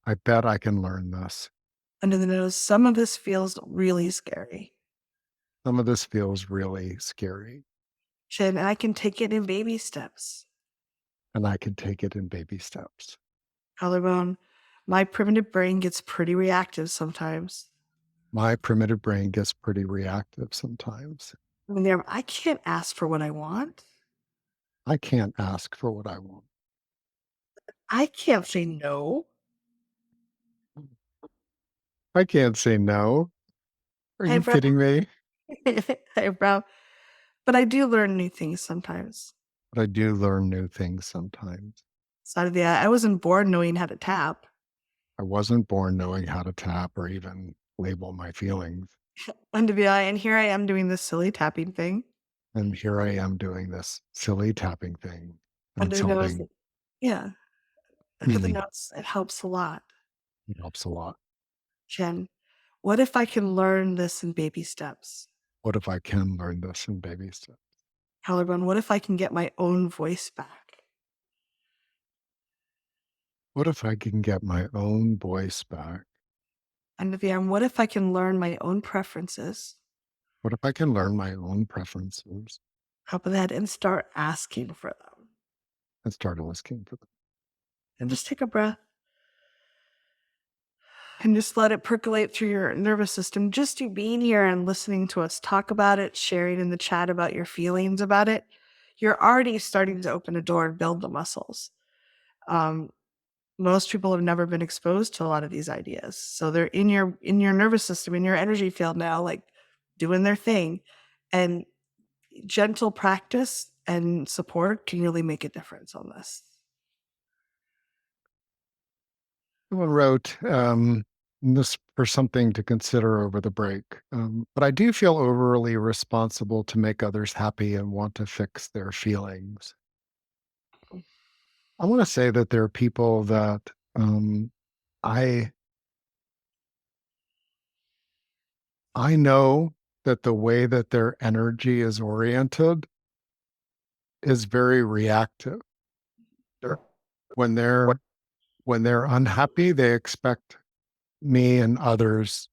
I bet I can learn this. Under the nose, some of this feels really scary. Some of this feels really scary. Chin, and I can take it in baby steps. And I can take it in baby steps. Collarbone, My primitive brain gets pretty reactive sometimes. My primitive brain gets pretty reactive sometimes. I mean, I can't ask for what I want. I can't ask for what I want. I can't say no. I can't say no. Are you Eyebrow, kidding me? eyebrow. But I do learn new things sometimes. But I do learn new things sometimes. Side of the eye, I wasn't born knowing how to tap. I wasn't born knowing how to tap or even label my feelings. Under the eye, and here I am doing this silly tapping thing. And here I am doing this silly tapping thing. And it's Under the nose, helping yeah. Under the me. nose, it helps a lot. It helps a lot. Jen, what if I can learn this in baby steps? What if I can learn this in baby steps? Collarbone, what if I can get my own voice back? What if I can get my own voice back? Under the arm, what if I can learn my own preferences? What if I can learn my own preferences Top of the head and start asking for them. and start asking for them? And just take a breath and just let it percolate through your nervous system. Just you being here and listening to us talk about it, sharing in the chat about your feelings about it, you're already starting to open a door and build the muscles. Um, most people have never been exposed to a lot of these ideas, so they're in your nervous system, in your energy field now, like doing their thing. And gentle practice and support can really make a difference on this. Someone wrote this for something to consider over the break. But I do feel overly responsible to make others happy and want to fix their feelings. I want to say that there are people that I I know that the way that their energy is oriented is very reactive. They're- When they're unhappy, they expect me and others.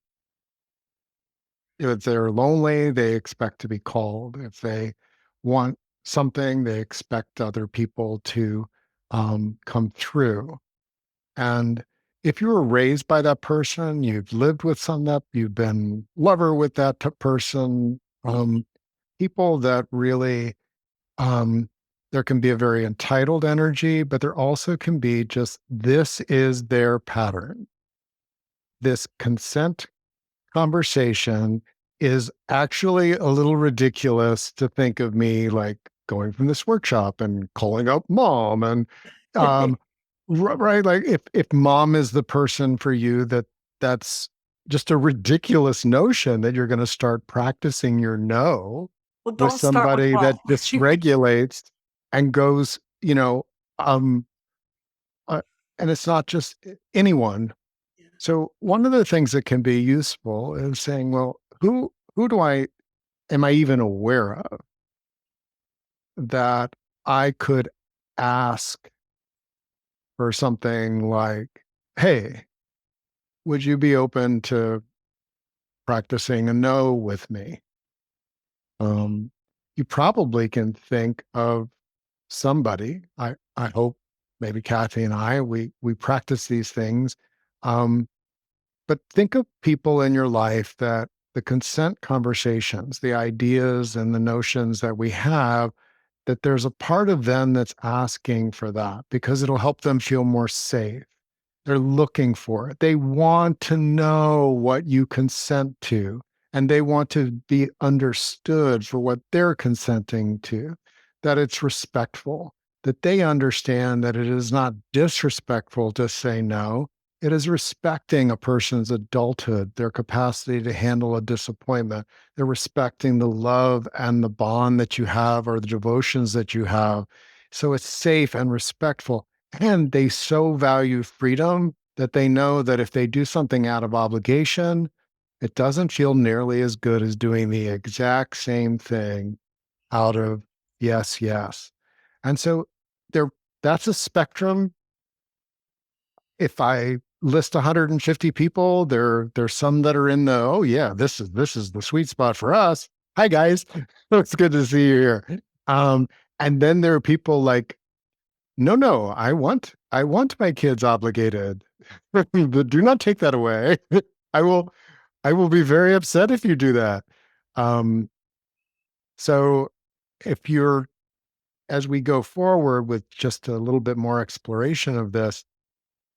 If they're lonely, they expect to be called. If they want something, they expect other people to come through. And if you were raised by that person, you've lived with some that you've been lover with that person, people that really, um, there can be a very entitled energy, but there also can be just this is their pattern. This consent conversation is actually a little ridiculous to think of me like going from this workshop and calling up mom and um right, like if mom is the person for you, that's just a ridiculous notion that you're going to start practicing your no Well, with don't start with somebody mom. that dysregulates and goes, um uh, and it's not just anyone. So one of the things that can be useful is saying, well, who do I am I even aware of that I could ask for something like, hey, would you be open to practicing a no with me? Um, you probably can think of somebody. I hope maybe Kathy and I we practice these things. Um, But think of people in your life that the consent conversations, the ideas and the notions that we have, that there's a part of them that's asking for that because it'll help them feel more safe. They're looking for it. They want to know what you consent to, and they want to be understood for what they're consenting to, that it's respectful, that they understand that it is not disrespectful to say no. It is respecting a person's adulthood, their capacity to handle a disappointment. They're respecting the love and the bond that you have or the devotions that you have. So it's safe and respectful. And they so value freedom that they know that if they do something out of obligation, it doesn't feel nearly as good as doing the exact same thing out of yes, yes. And so there that's a spectrum. If I list 150 people, there's some that are in the, oh yeah, this is the sweet spot for us. Hi guys. It's good to see you here. And then there are people like no, no, I want my kids obligated. Do not take that away. I will, I will be very upset if you do that. Um, so if you're, as we go forward with just a little bit more exploration of this,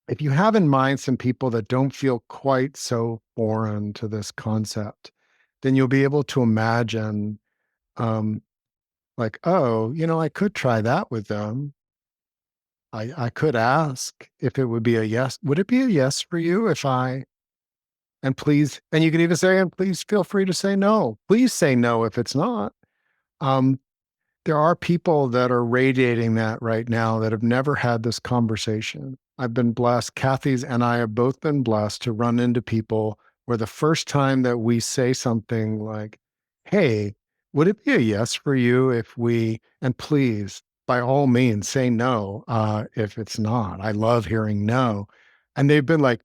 if you have in mind some people that don't feel quite so foreign to this concept, then you'll be able to imagine, um, like, oh, I could try that with them. I could ask if it would be a yes. Would it be a yes for you if I, and please, and you can even say, and please feel free to say no. Please say no if it's not. Um, there are people that are radiating that right now that have never had this conversation. I've been blessed. Kathy's and I have both been blessed to run into people where the first time that we say something like, hey, would it be a yes for you if we, and please, by all means, say no if it's not. I love hearing no. And they've been like,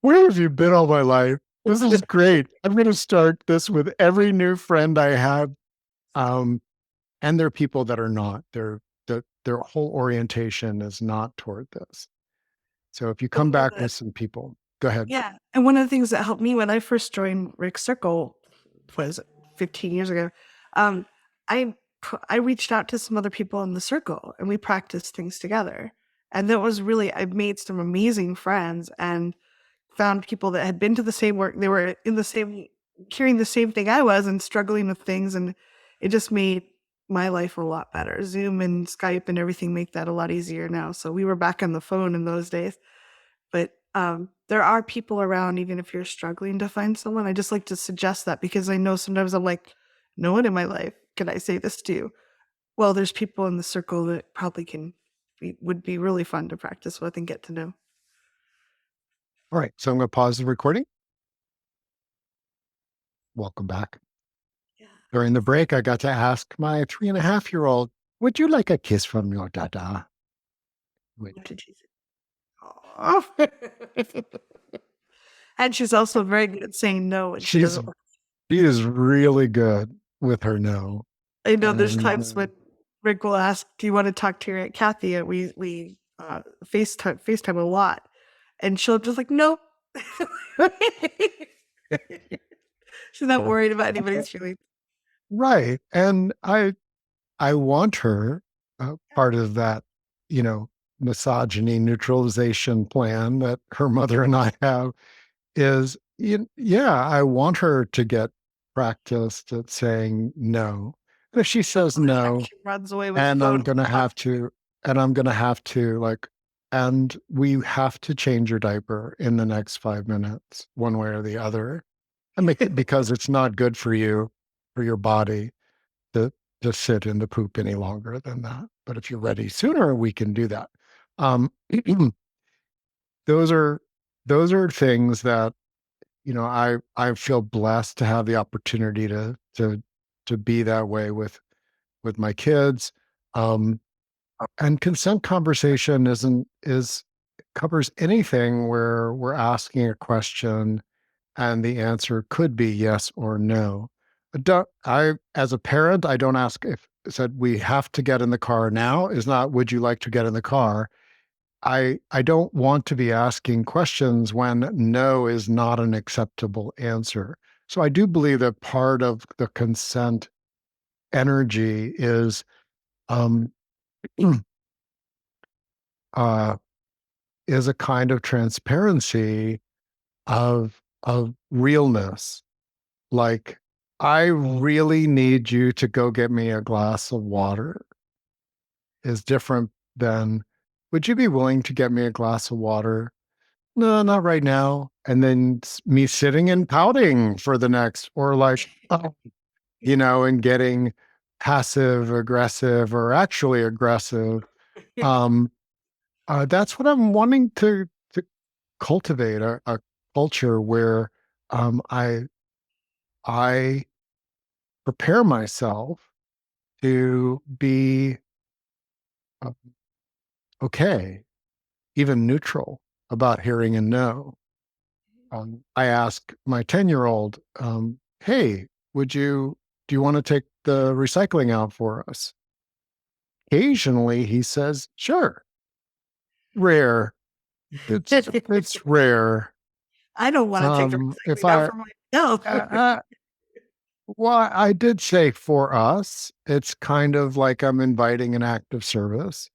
where have you been all my life? This is great. I'm going to start this with every new friend I have. Um, and there are people that are not. Their whole orientation is not toward this. So if you come One of back the with some people, go ahead. Yeah, and one of the things that helped me when I first joined Rick's Circle was 15 years ago. Um, I reached out to some other people in the circle, and we practiced things together. And that was really I made some amazing friends and found people that had been to the same work. They were in the same carrying the same thing I was and struggling with things, and it just made my life a lot better. Zoom and Skype and everything make that a lot easier now. So we were back on the phone in those days. But there are people around, even if you're struggling to find someone. I just like to suggest that because I know sometimes I'm like, no one in my life can I say this to. Well, there's people in the circle that probably would be really fun to practice with and get to know. All right. So I'm going to pause the recording. Welcome back. Yeah. During the break, I got to ask my 3.5-year-old, would you like a kiss from your dada? Which What did she say? Aw. And she's also very good at saying no when she she's, doesn't. she is really good with her no. I know there's And times when Rick will ask, "Do you want to talk to your Aunt Kathy?" And we FaceTime a lot, and she'll just like, "No." She's not worried about anybody's feelings. right. And I want her, part of that, you know, misogyny neutralization plan that her mother and I have is, yeah, I want her to get practiced at saying no. And if she says The heck, no, she runs away with the and phone. I'm going to have to, and I'm going to have to like, and we have to change your diaper in the next 5 minutes, one way or the other. And make it because it's not good for you, for your body to sit in the poop any longer than that. But if you're ready sooner, we can do that. Um, those are things that I feel blessed to have the opportunity to be that way with my kids. Um, and consent conversation is covers anything where we're asking a question and the answer could be yes or no. As a parent, I don't ask if said we have to get in the car now is not would you like to get in the car. I don't want to be asking questions when no is not an acceptable answer. So I do believe that part of the consent energy um, uh, is a kind of transparency of realness. Like, I really need you to go get me a glass of water is different than, would you be willing to get me a glass of water? No, not right now. And then me sitting and pouting for the next, or like, oh, and getting passive aggressive or actually aggressive. Um, that's what I'm wanting to cultivate a culture where I prepare myself to be uh, okay, even neutral about hearing a no. I ask my 10-year-old, hey, do you want to take the recycling out for us? occasionally he says, sure, rare. It's rare. I don't want to take the If recycling out I, for myself. uh, well, I did say for us, it's kind of like I'm inviting an act of service.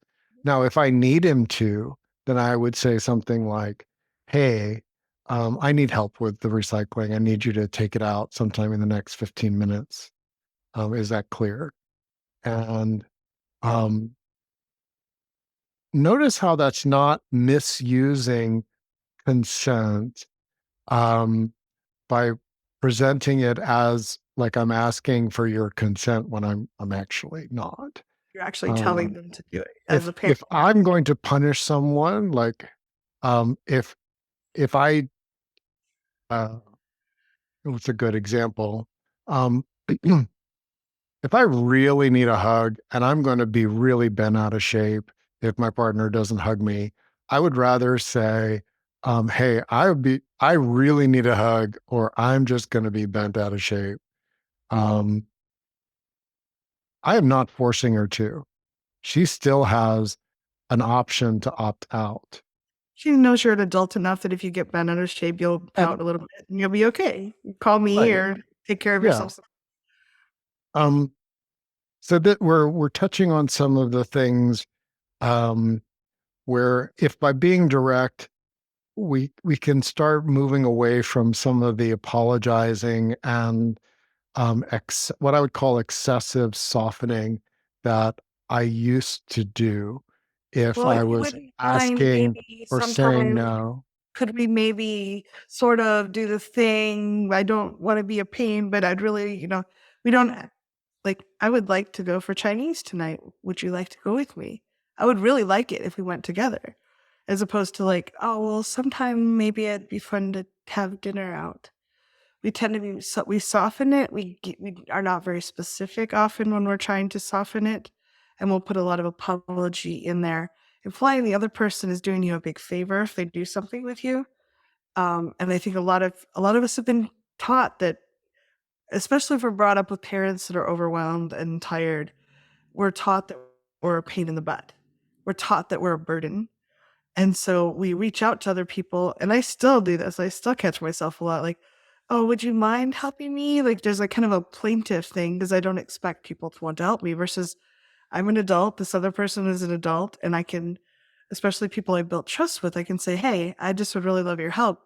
Now, if I need him to, then I would say something like, hey, I need help with the recycling. I need you to take it out sometime in the next 15 minutes. Is that clear? And um, notice how that's not misusing consent um, by presenting it as like I'm asking for your consent when I'm actually not. You're actually telling Um, them to do it as if a parent. if I'm going to punish someone, like if I what's a good example? Um, if I really need a hug and I'm going to be really bent out of shape if my partner doesn't hug me, I would rather say, "Hey, I really need a hug, or I'm just going to be bent out of shape." Um, I am not forcing her to. She still has an option to opt out. She knows you're an adult enough that if you get bent out of shape, you'll And pout a little bit and you'll be okay. You call me right, or take care of yeah. yourself. Um, so that we're touching on some of the things um, where if by being direct, we can start moving away from some of the apologizing and what I would call excessive softening that I used to do if Well, I you was wouldn't mind asking maybe or saying sometimes no. could we maybe sort of do the thing? I don't want to be a pain, but I'd really, we don't like, I would like to go for Chinese tonight. Would you like to go with me? I would really like it if we went together, as opposed to like, oh, well, sometime maybe it'd be fun to have dinner out. We tend to be, so we soften it. We are not very specific often when we're trying to soften it, and we'll put a lot of apology in there, implying the other person is doing you a big favor if they do something with you. And I think a lot of us have been taught that, especially if we're brought up with parents that are overwhelmed and tired, we're taught that we're a pain in the butt. We're taught that we're a burden. And so we reach out to other people, and I still do this. I still catch myself a lot like, oh, would you mind helping me? Like there's like kind of a plaintive thing because I don't expect people to want to help me versus I'm an adult. This other person is an adult, and I can, especially people I built trust with, I can say, hey, I just would really love your help.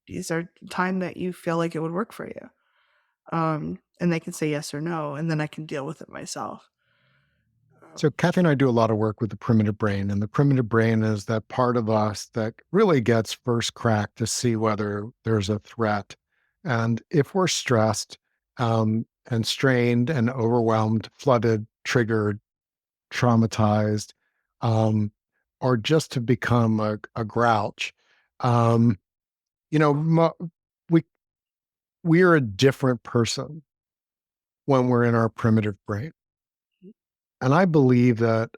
Is there time that you feel like it would work for you? And they can say yes or no, and then I can deal with it myself. So Kathy and I do a lot of work with the primitive brain, and the primitive brain is that part of us that really gets first crack to see whether there's a threat. And if we're stressed and strained and overwhelmed, flooded, triggered, traumatized, um, or just to become a grouch, um, you know, we we are a different person when we're in our primitive brain. And I believe that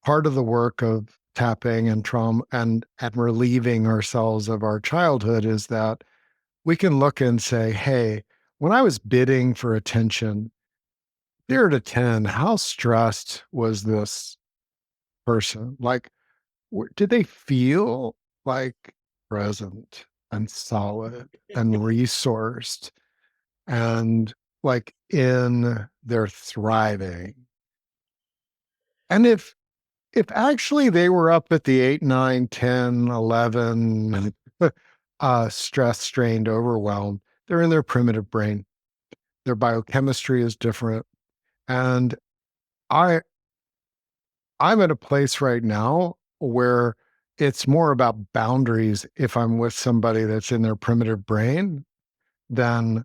part of the work of tapping and trauma and relieving ourselves of our childhood is that we can look and say, hey, when I was bidding for attention, 0 to 10, how stressed was this person? Like, did they feel like present and solid and resourced and like in their thriving? And if actually they were up at the 8, 9, 10, 11, stress, strained, overwhelmed, they're in their primitive brain. Their biochemistry is different. And I I'm at a place right now where it's more about boundaries if I'm with somebody that's in their primitive brain than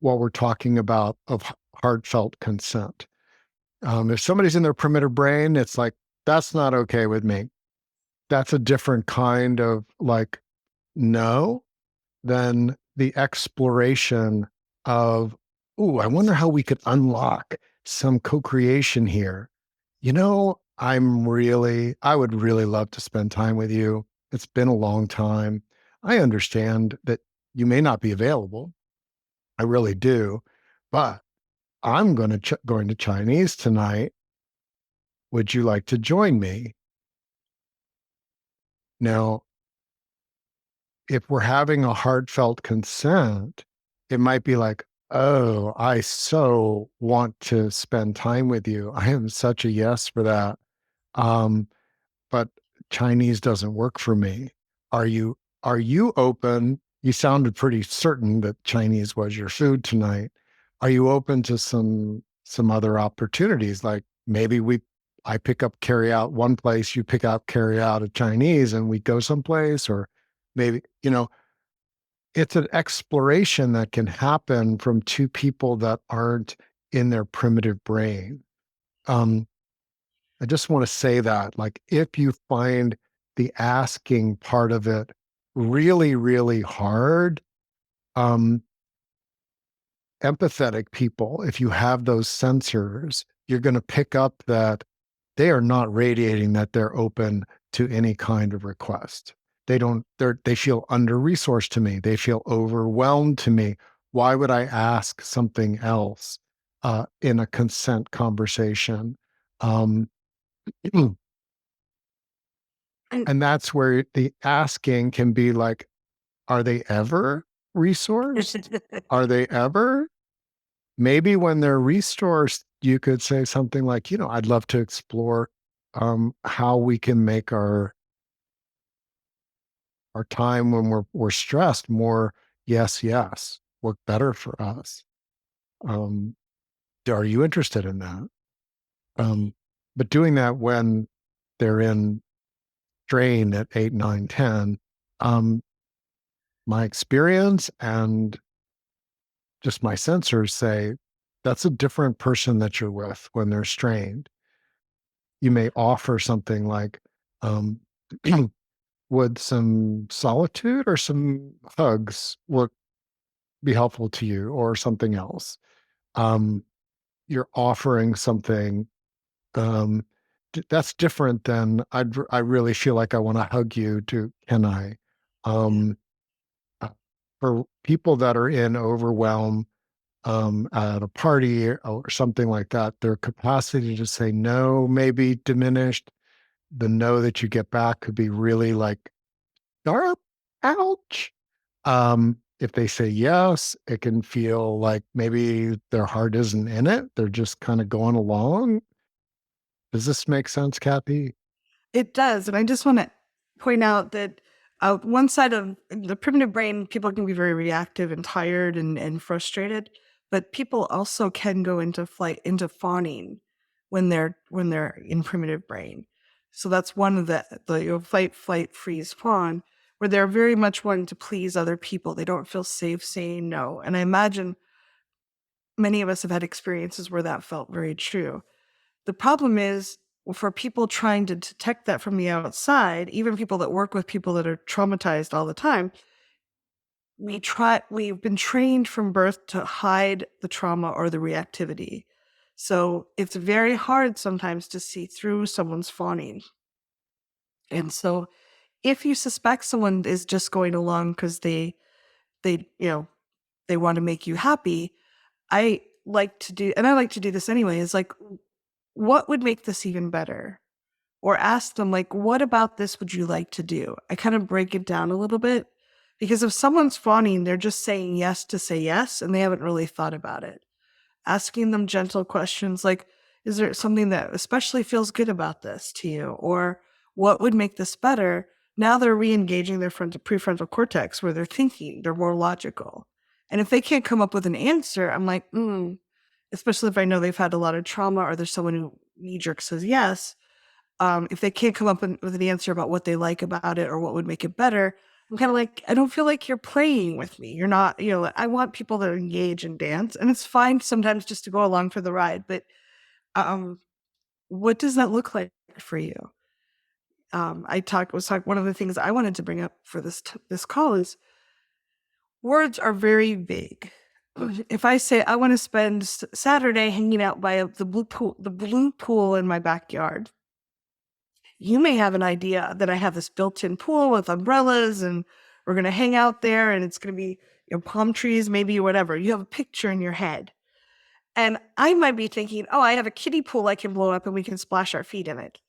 what we're talking about of heartfelt consent. If somebody's in their primitive brain, it's like, that's not okay with me. That's a different kind of like no than the exploration of, "Ooh, I wonder how we could unlock some co-creation here. I would really love to spend time with you. It's been a long time. I understand that you may not be available. I really do, but I'm going to Chinese tonight. Would you like to join me? Now, if we're having a heartfelt consent, it might be like, oh, I so want to spend time with you. I am such a yes for that. Um, but Chinese doesn't work for me. Are you are you open? You sounded pretty certain that Chinese was your food tonight. Are you open to some other opportunities? Like maybe I pick up carry out one place, you pick up carry out a Chinese and we go someplace, or maybe, it's an exploration that can happen from two people that aren't in their primitive brain. Um, I just want to say that, like, if you find the asking part of it really, really hard, um, empathetic people, if you have those sensors, you're going to pick up that they are not radiating that they're open to any kind of request. They feel under resourced to me. They feel overwhelmed to me. Why would I ask something else in a consent conversation? Um, And And that's where the asking can be like, are they ever resourced? Are they ever? Maybe when they're resourced, you could say something like, I'd love to explore how we can make our time when we're stressed more yes, yes, work better for us. Um, are you interested in that? Um, but doing that when they're in strain at 8, 9, 10, um, my experience and just my sensors say that's a different person that you're with when they're strained. You may offer something like, um, would some solitude or some hugs would be helpful to you, or something else? Um, you're offering something um, that's different than I really feel like I want to hug you. To can I? yeah. Um, for people that are in overwhelm, at a party or something like that, their capacity to say no may be diminished. The no that you get back could be really like, sharp, ouch. If they say yes, it can feel like maybe their heart isn't in it. They're just kind of going along. Does this make sense, Kathy? It does. And I just want to point out that one side of the primitive brain, people can be very reactive and tired and frustrated, but people also can go into flight, into fawning when they're in primitive brain. So that's one of the fight, flight, freeze, fawn, where they're very much wanting to please other people. They don't feel safe saying no. And I imagine many of us have had experiences where that felt very true. The problem is for people trying to detect that from the outside, even people that work with people that are traumatized all the time, we've been trained from birth to hide the trauma or the reactivity. So it's very hard sometimes to see through someone's fawning. And so if you suspect someone is just going along because they want to make you happy, I like to do this anyway, is like, what would make this even better? Or ask them, like, what about this would you like to do? I kind of break it down a little bit because if someone's fawning, they're just saying yes to say yes and they haven't really thought about it. Asking them gentle questions like, is there something that especially feels good about this to you? Or what would make this better? Now they're re engaging their prefrontal cortex where they're thinking, they're more logical. And if they can't come up with an answer, I'm like, especially if I know they've had a lot of trauma or there's someone who knee jerk says yes, if they can't come up with an answer about what they like about it or what would make it better, I'm kind of like, I don't feel like you're playing with me. You're not, I want people to engage and dance, and it's fine sometimes just to go along for the ride. But um, what does that look like for you? One of the things I wanted to bring up for this call is words are very vague. If I say I want to spend Saturday hanging out by the blue pool in my backyard, you may have an idea that I have this built-in pool with umbrellas and we're going to hang out there and it's going to be palm trees, maybe whatever. You have a picture in your head. And I might be thinking, oh, I have a kiddie pool I can blow up and we can splash our feet in it.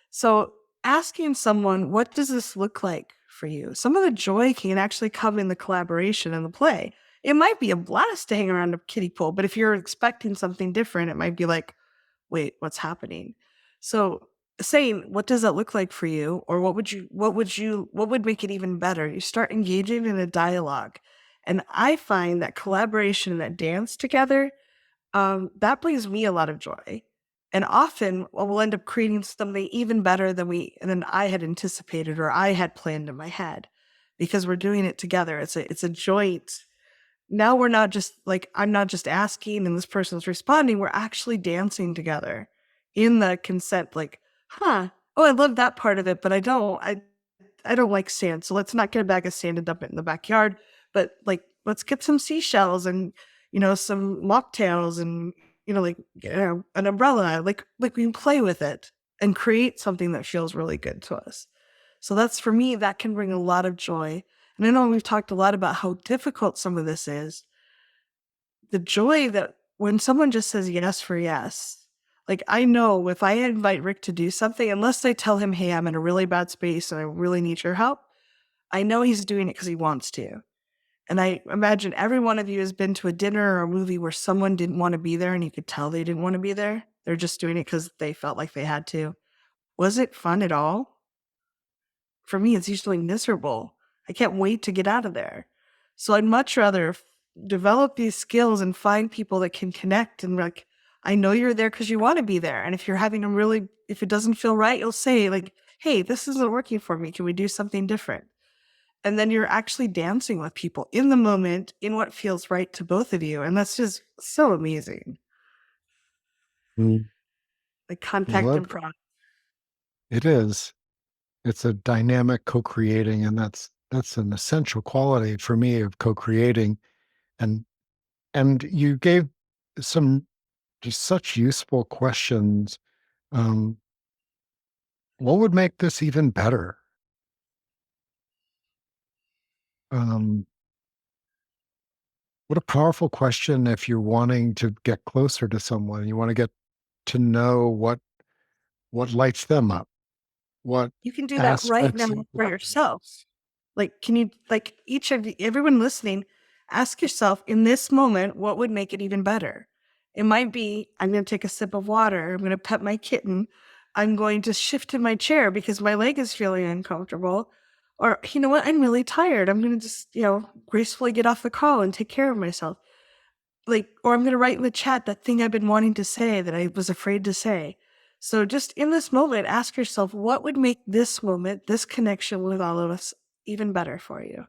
So asking someone, what does this look like for you? Some of the joy can actually come in the collaboration and the play. It might be a blast to hang around a kiddie pool, but if you're expecting something different, it might be like, wait, what's happening? So saying, what does that look like for you? Or what would make it even better? You start engaging in a dialogue. And I find that collaboration and that dance together, that brings me a lot of joy. And often we'll end up creating something even better than I had anticipated or I had planned in my head because we're doing it together. It's a joint. Now we're not just like I'm not just asking and this person's responding. We're actually dancing together in the consent, like, huh, oh, I love that part of it, but I don't like sand. So let's not get a bag of sand and dump it in the backyard. But like let's get some seashells and some mocktails and like an umbrella. Like we can play with it and create something that feels really good to us. So that's for me, that can bring a lot of joy. And I know we've talked a lot about how difficult some of this is. The joy that when someone just says yes for yes, like I know if I invite Rick to do something, unless I tell him, hey, I'm in a really bad space and I really need your help, I know he's doing it because he wants to. And I imagine every one of you has been to a dinner or a movie where someone didn't want to be there and you could tell they didn't want to be there. They're just doing it because they felt like they had to. Was it fun at all? For me, it's usually miserable. I can't wait to get out of there. So I'd much rather develop these skills and find people that can connect and like, I know you're there because you want to be there. And if you're having a really, if it doesn't feel right, you'll say like, hey, this isn't working for me. Can we do something different? And then you're actually dancing with people in the moment in what feels right to both of you. And that's just so amazing. Mm. Like contact Well, improv. it is. It's a dynamic co-creating, and that's an essential quality for me of co-creating. And you gave some just such useful questions. Um, what would make this even better? Um, what a powerful question if you're wanting to get closer to someone. You want to get to know what lights them up, what You can do that right aspects now of for yourself. Like, can you, like, everyone listening, ask yourself in this moment, what would make it even better? It might be, I'm going to take a sip of water. I'm going to pet my kitten. I'm going to shift in my chair because my leg is feeling uncomfortable. Or, you know what? I'm really tired. I'm going to just, gracefully get off the call and take care of myself. Like, or I'm going to write in the chat that thing I've been wanting to say that I was afraid to say. So just in this moment, ask yourself, what would make this moment, this connection with all of us even better for you?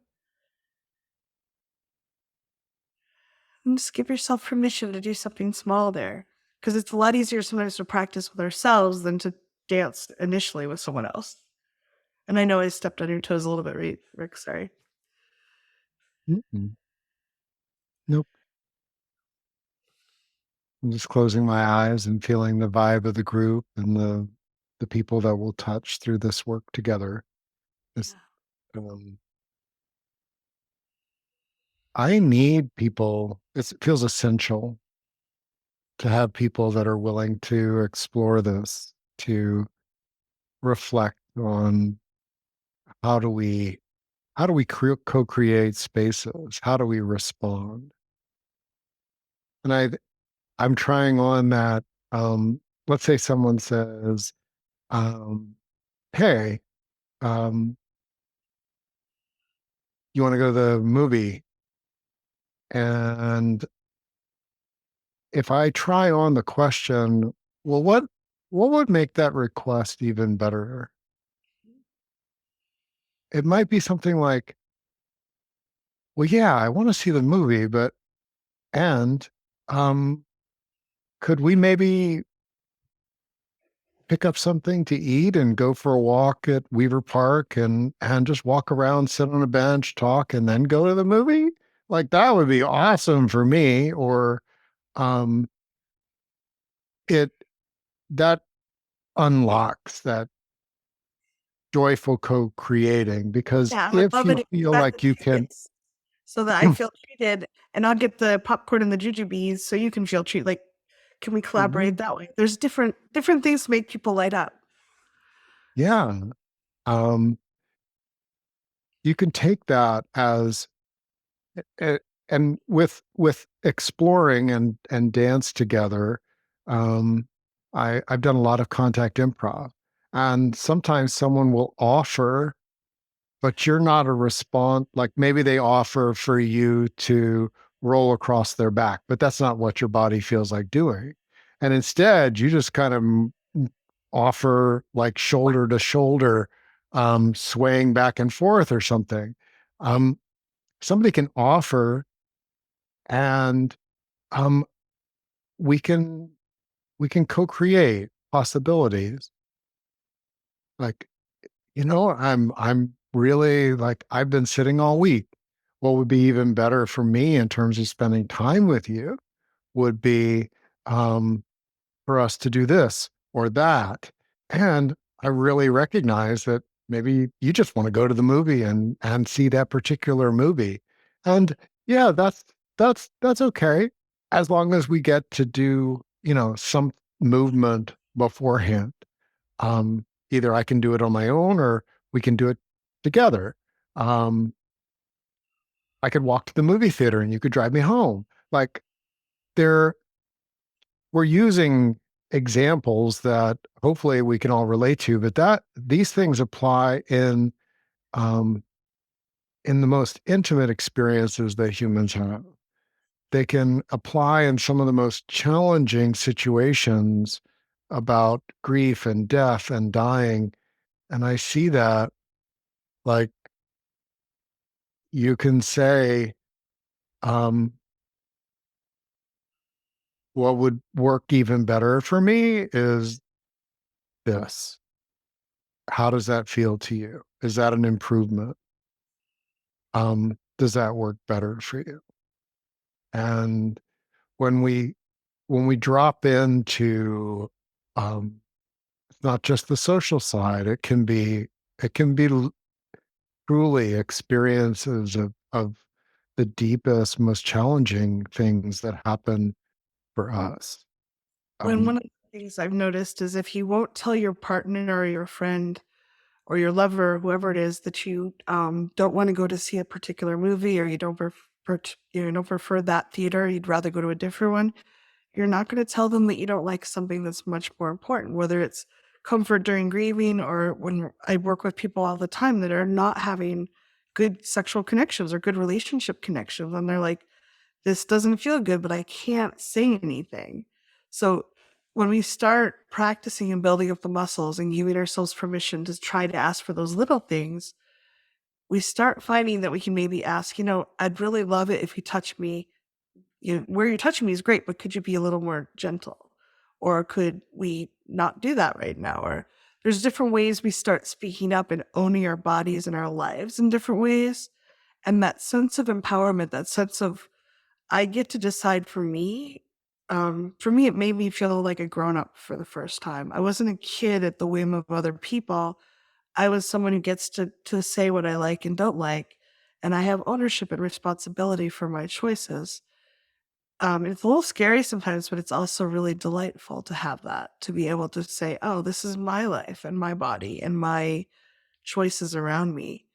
And just give yourself permission to do something small there. Because it's a lot easier sometimes to practice with ourselves than to dance initially with someone else. And I know I stepped on your toes a little bit, Rick. Sorry. Mm-mm. Nope. I'm just closing my eyes and feeling the vibe of the group and the people that will touch through this work together. It's, um, I need people. It feels essential to have people that are willing to explore this, to reflect on how do we co-create spaces? How do we respond? And I'm trying on that. Let's say someone says, um, "Hey, um, you want to go to the movie?" And if I try on the question, well, what would make that request even better? It might be something like, well, yeah, I want to see the movie, but and um, could we maybe pick up something to eat and go for a walk at Weaver Park and just walk around, sit on a bench, talk, and then go to the movie? Like that would be awesome for me. Or um, it that unlocks that joyful co-creating because Yeah, I would if love you it if you feel got the like you can, tickets so that I feel treated and I'll get the popcorn and the jujubes so you can feel treated. Like Can we collaborate Mhm. that way? There's different things to make people light up. Yeah. Um, you can take that as a and with exploring and dance together, um, I've done a lot of contact improv, and sometimes someone will offer, but you're not a response. Like maybe they offer for you to roll across their back, but that's not what your body feels like doing. And instead, you just kind of offer like shoulder to shoulder, swaying back and forth or something. Um, Somebody can offer, and um, we can we can co-create possibilities. Like, I'm really like, I've been sitting all week. What would be even better for me in terms of spending time with you would be, um, for us to do this or that. And I really recognize that maybe you just want to go to the movie and see that particular movie. And yeah, that's okay, as long as we get to do, some movement beforehand. Either I can do it on my own or we can do it together. Um, I could walk to the movie theater and you could drive me home. Like, there we're using examples that hopefully we can all relate to, but that these things apply um, in the most intimate experiences that humans have. They can apply in some of the most challenging situations about grief and death and dying. And I see that, like, you can say, um, what would work even better for me is this. How does that feel to you? Is that an improvement? Does that work better for you? And when we when we drop into, um, it's not just the social side, it can be truly experiences of the deepest, most challenging things that happen for us. When Um, one of the things I've noticed is if you won't tell your partner or your friend or your lover, whoever it is, that you don't want to go to see a particular movie or you don't prefer that theater, you'd rather go to a different one. You're not going to tell them that you don't like something that's much more important, whether it's comfort during grieving or when I work with people all the time that are not having good sexual connections or good relationship connections. And they're like, this doesn't feel good, but I can't say anything. So when we start practicing and building up the muscles and giving ourselves permission to try to ask for those little things, we start finding that we can maybe ask, I'd really love it if you touch me. Where you're touching me is great, but could you be a little more gentle? Or could we not do that right now? Or there's different ways we start speaking up and owning our bodies and our lives in different ways. And that sense of empowerment, that sense of I get to decide for me, it made me feel like a grown up for the first time. I wasn't a kid at the whim of other people. I was someone who gets to say what I like and don't like, and I have ownership and responsibility for my choices. It's a little scary sometimes, but it's also really delightful to have that, to be able to say, "Oh, this is my life and my body and my choices around me,"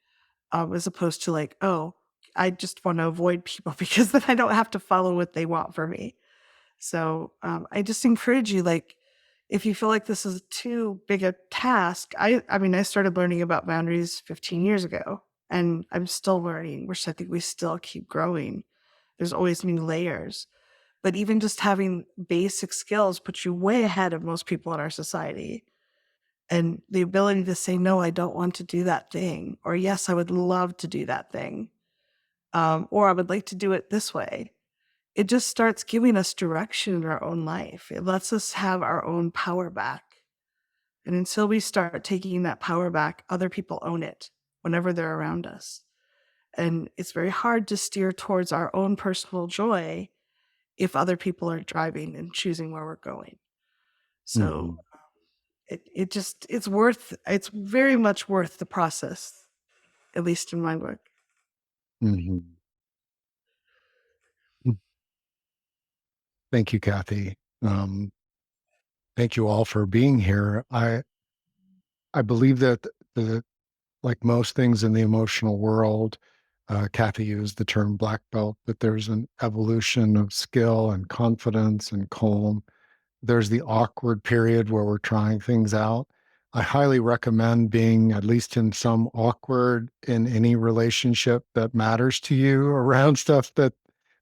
as opposed to like, "Oh, I just want to avoid people because then I don't have to follow what they want for me." So I just encourage you, like, if you feel like this is too big a task, I mean, I started learning about boundaries 15 years ago, and I'm still learning, which I think we still keep growing. There's always new layers. But even just having basic skills puts you way ahead of most people in our society. And the ability to say, no, I don't want to do that thing, or yes, I would love to do that thing, or I would like to do it this way. It just starts giving us direction in our own life. It lets us have our own power back. And until we start taking that power back, other people own it whenever they're around us. And it's very hard to steer towards our own personal joy if other people are driving and choosing where we're going. So mhm, it's very much worth the process, at least in my book. mhm. Thank you, Kathy. Um, Thank you all for being here. I believe that the like most things in the emotional world, Kathy used the term black belt, that there's an evolution of skill and confidence and calm. There's the awkward period where we're trying things out. I highly recommend being at least in some awkward in any relationship that matters to you around stuff that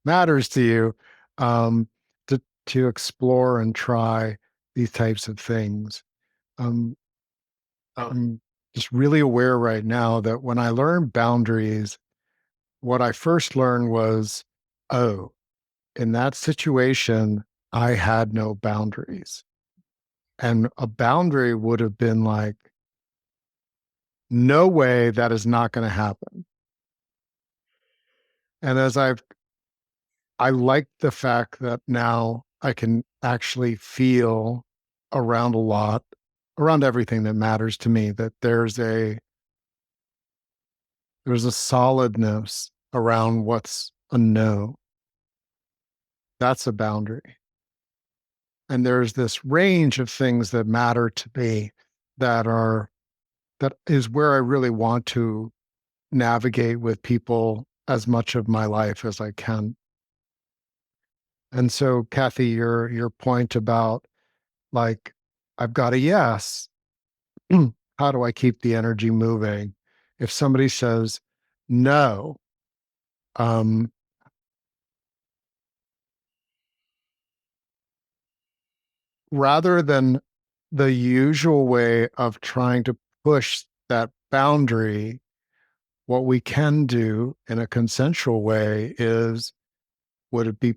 matters to you, um, to explore and try these types of things. Um, I'm just really aware right now that when I learned boundaries, what I first learned was, oh, in that situation, I had no boundaries. And a boundary would have been like, no way, that is not going to happen. And I like the fact that now I can actually feel around a lot, around everything that matters to me, that there's a solidness around what's a no. That's a boundary. And there's this range of things that matter to me that are, that is where I really want to navigate with people as much of my life as I can. And so, Kathy, your point about like, I've got a yes. How do I keep the energy moving? If somebody says no, um, rather than the usual way of trying to push that boundary, what we can do in a consensual way is, would it be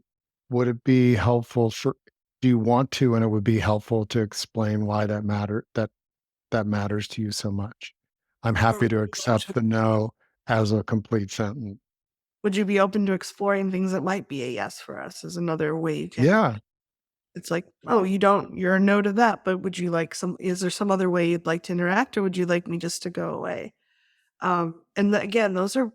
would it be helpful for, do you want to, and it would be helpful to explain why that matters to you so much? I'm Or happy would to you like accept to the no as a complete sentence. would you be open to exploring things that might be a yes for us is another way you can Yeah. it's like, "Oh, you don't you're a no to that, but would you like some is there some other way you'd like to interact, or would you like me just to go away?" And again, those are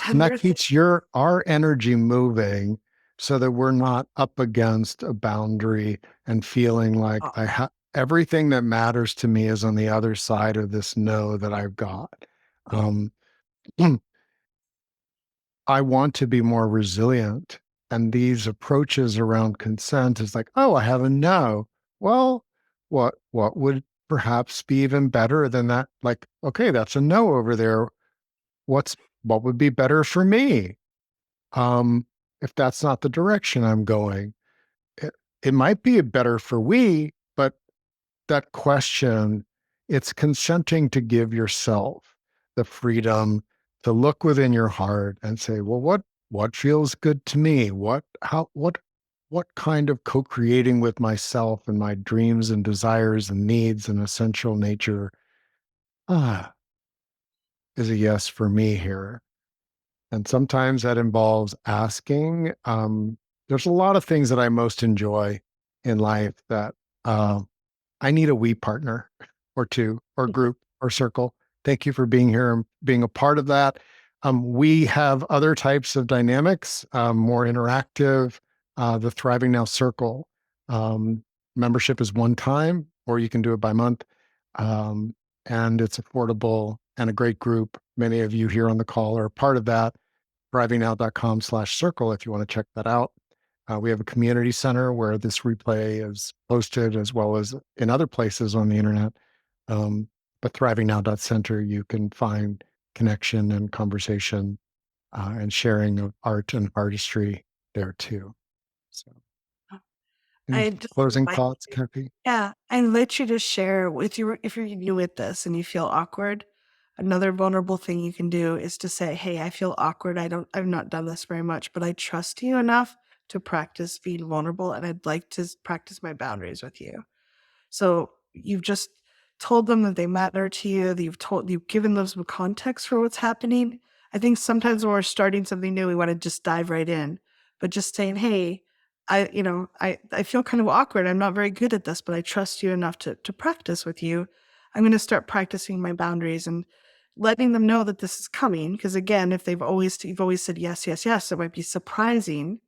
And that tender things. keeps our energy moving so that we're not up against a boundary and feeling like I have everything that matters to me is on the other side of this no that I've got. Um, I want to be more resilient. And these approaches around consent is like, oh, I have a no. Well, what would perhaps be even better than that? Like, okay, that's a no over there. What's what would be better for me? Um, if that's not the direction I'm going, it, it might be better for we, but that question, it's consenting to give yourself the freedom to look within your heart and say, well, what feels good to me? What kind of co-creating with myself and my dreams and desires and needs and essential nature ah, is a yes for me here? And sometimes that involves asking. There's a lot of things that I most enjoy in life that uh, I need a we partner or two or group or circle. Thank you for being here and being a part of that. We have other types of dynamics, more interactive. The Thriving Now Circle um, membership is one time, or you can do it by month. Um, and it's affordable and a great group. Many of you here on the call are a part of that. thrivingnow.com/circle if you want to check that out. We have a community center where this replay is posted as well as in other places on the internet. But thrivingnow.center, you can find connection and conversation and sharing of art and artistry there too. So, any I just closing invite thoughts, you Kathy? yeah, I invite you to share with you if you're new with this and you feel awkward, another vulnerable thing you can do is to say, "Hey, I feel awkward. I've not done this very much, but I trust you enough to practice being vulnerable, and I'd like to practice my boundaries with you." So you've just told them that they matter to you, that you've given them some context for what's happening. I think sometimes when we're starting something new, we want to just dive right in. But just saying, hey, I feel kind of awkward. I'm not very good at this, but I trust you enough to practice with you. I'm going to start practicing my boundaries and letting them know that this is coming. Because again, if you've always said yes, yes, yes, it might be surprising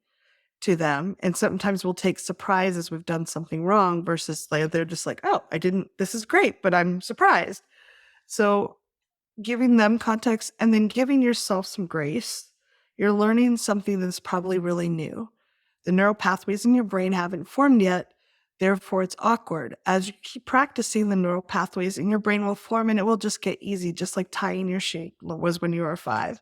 to them. And sometimes we'll take surprise as we've done something wrong versus like they're just like, oh, I didn't, this is great, but I'm surprised. So giving them context and then giving yourself some grace. You're learning something that's probably really new. The neural pathways in your brain haven't formed yet. Therefore, it's awkward. As you keep practicing, the neural pathways in your brain will form and it will just get easy, just like tying your shoe was when you were 5.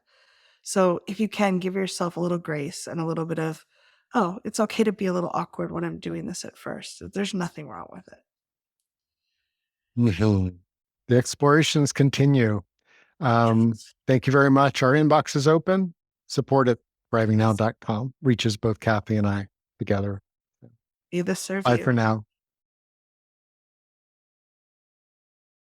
So if you can, give yourself a little grace and a little bit of, oh, it's okay to be a little awkward when I'm doing this at first. There's nothing wrong with it. Mhm. The explorations continue. Yes. Thank you very much. Our inbox is open. Support at Yes. thrivingnow.com reaches both Kathy and I together. May this serve Bye you. for now.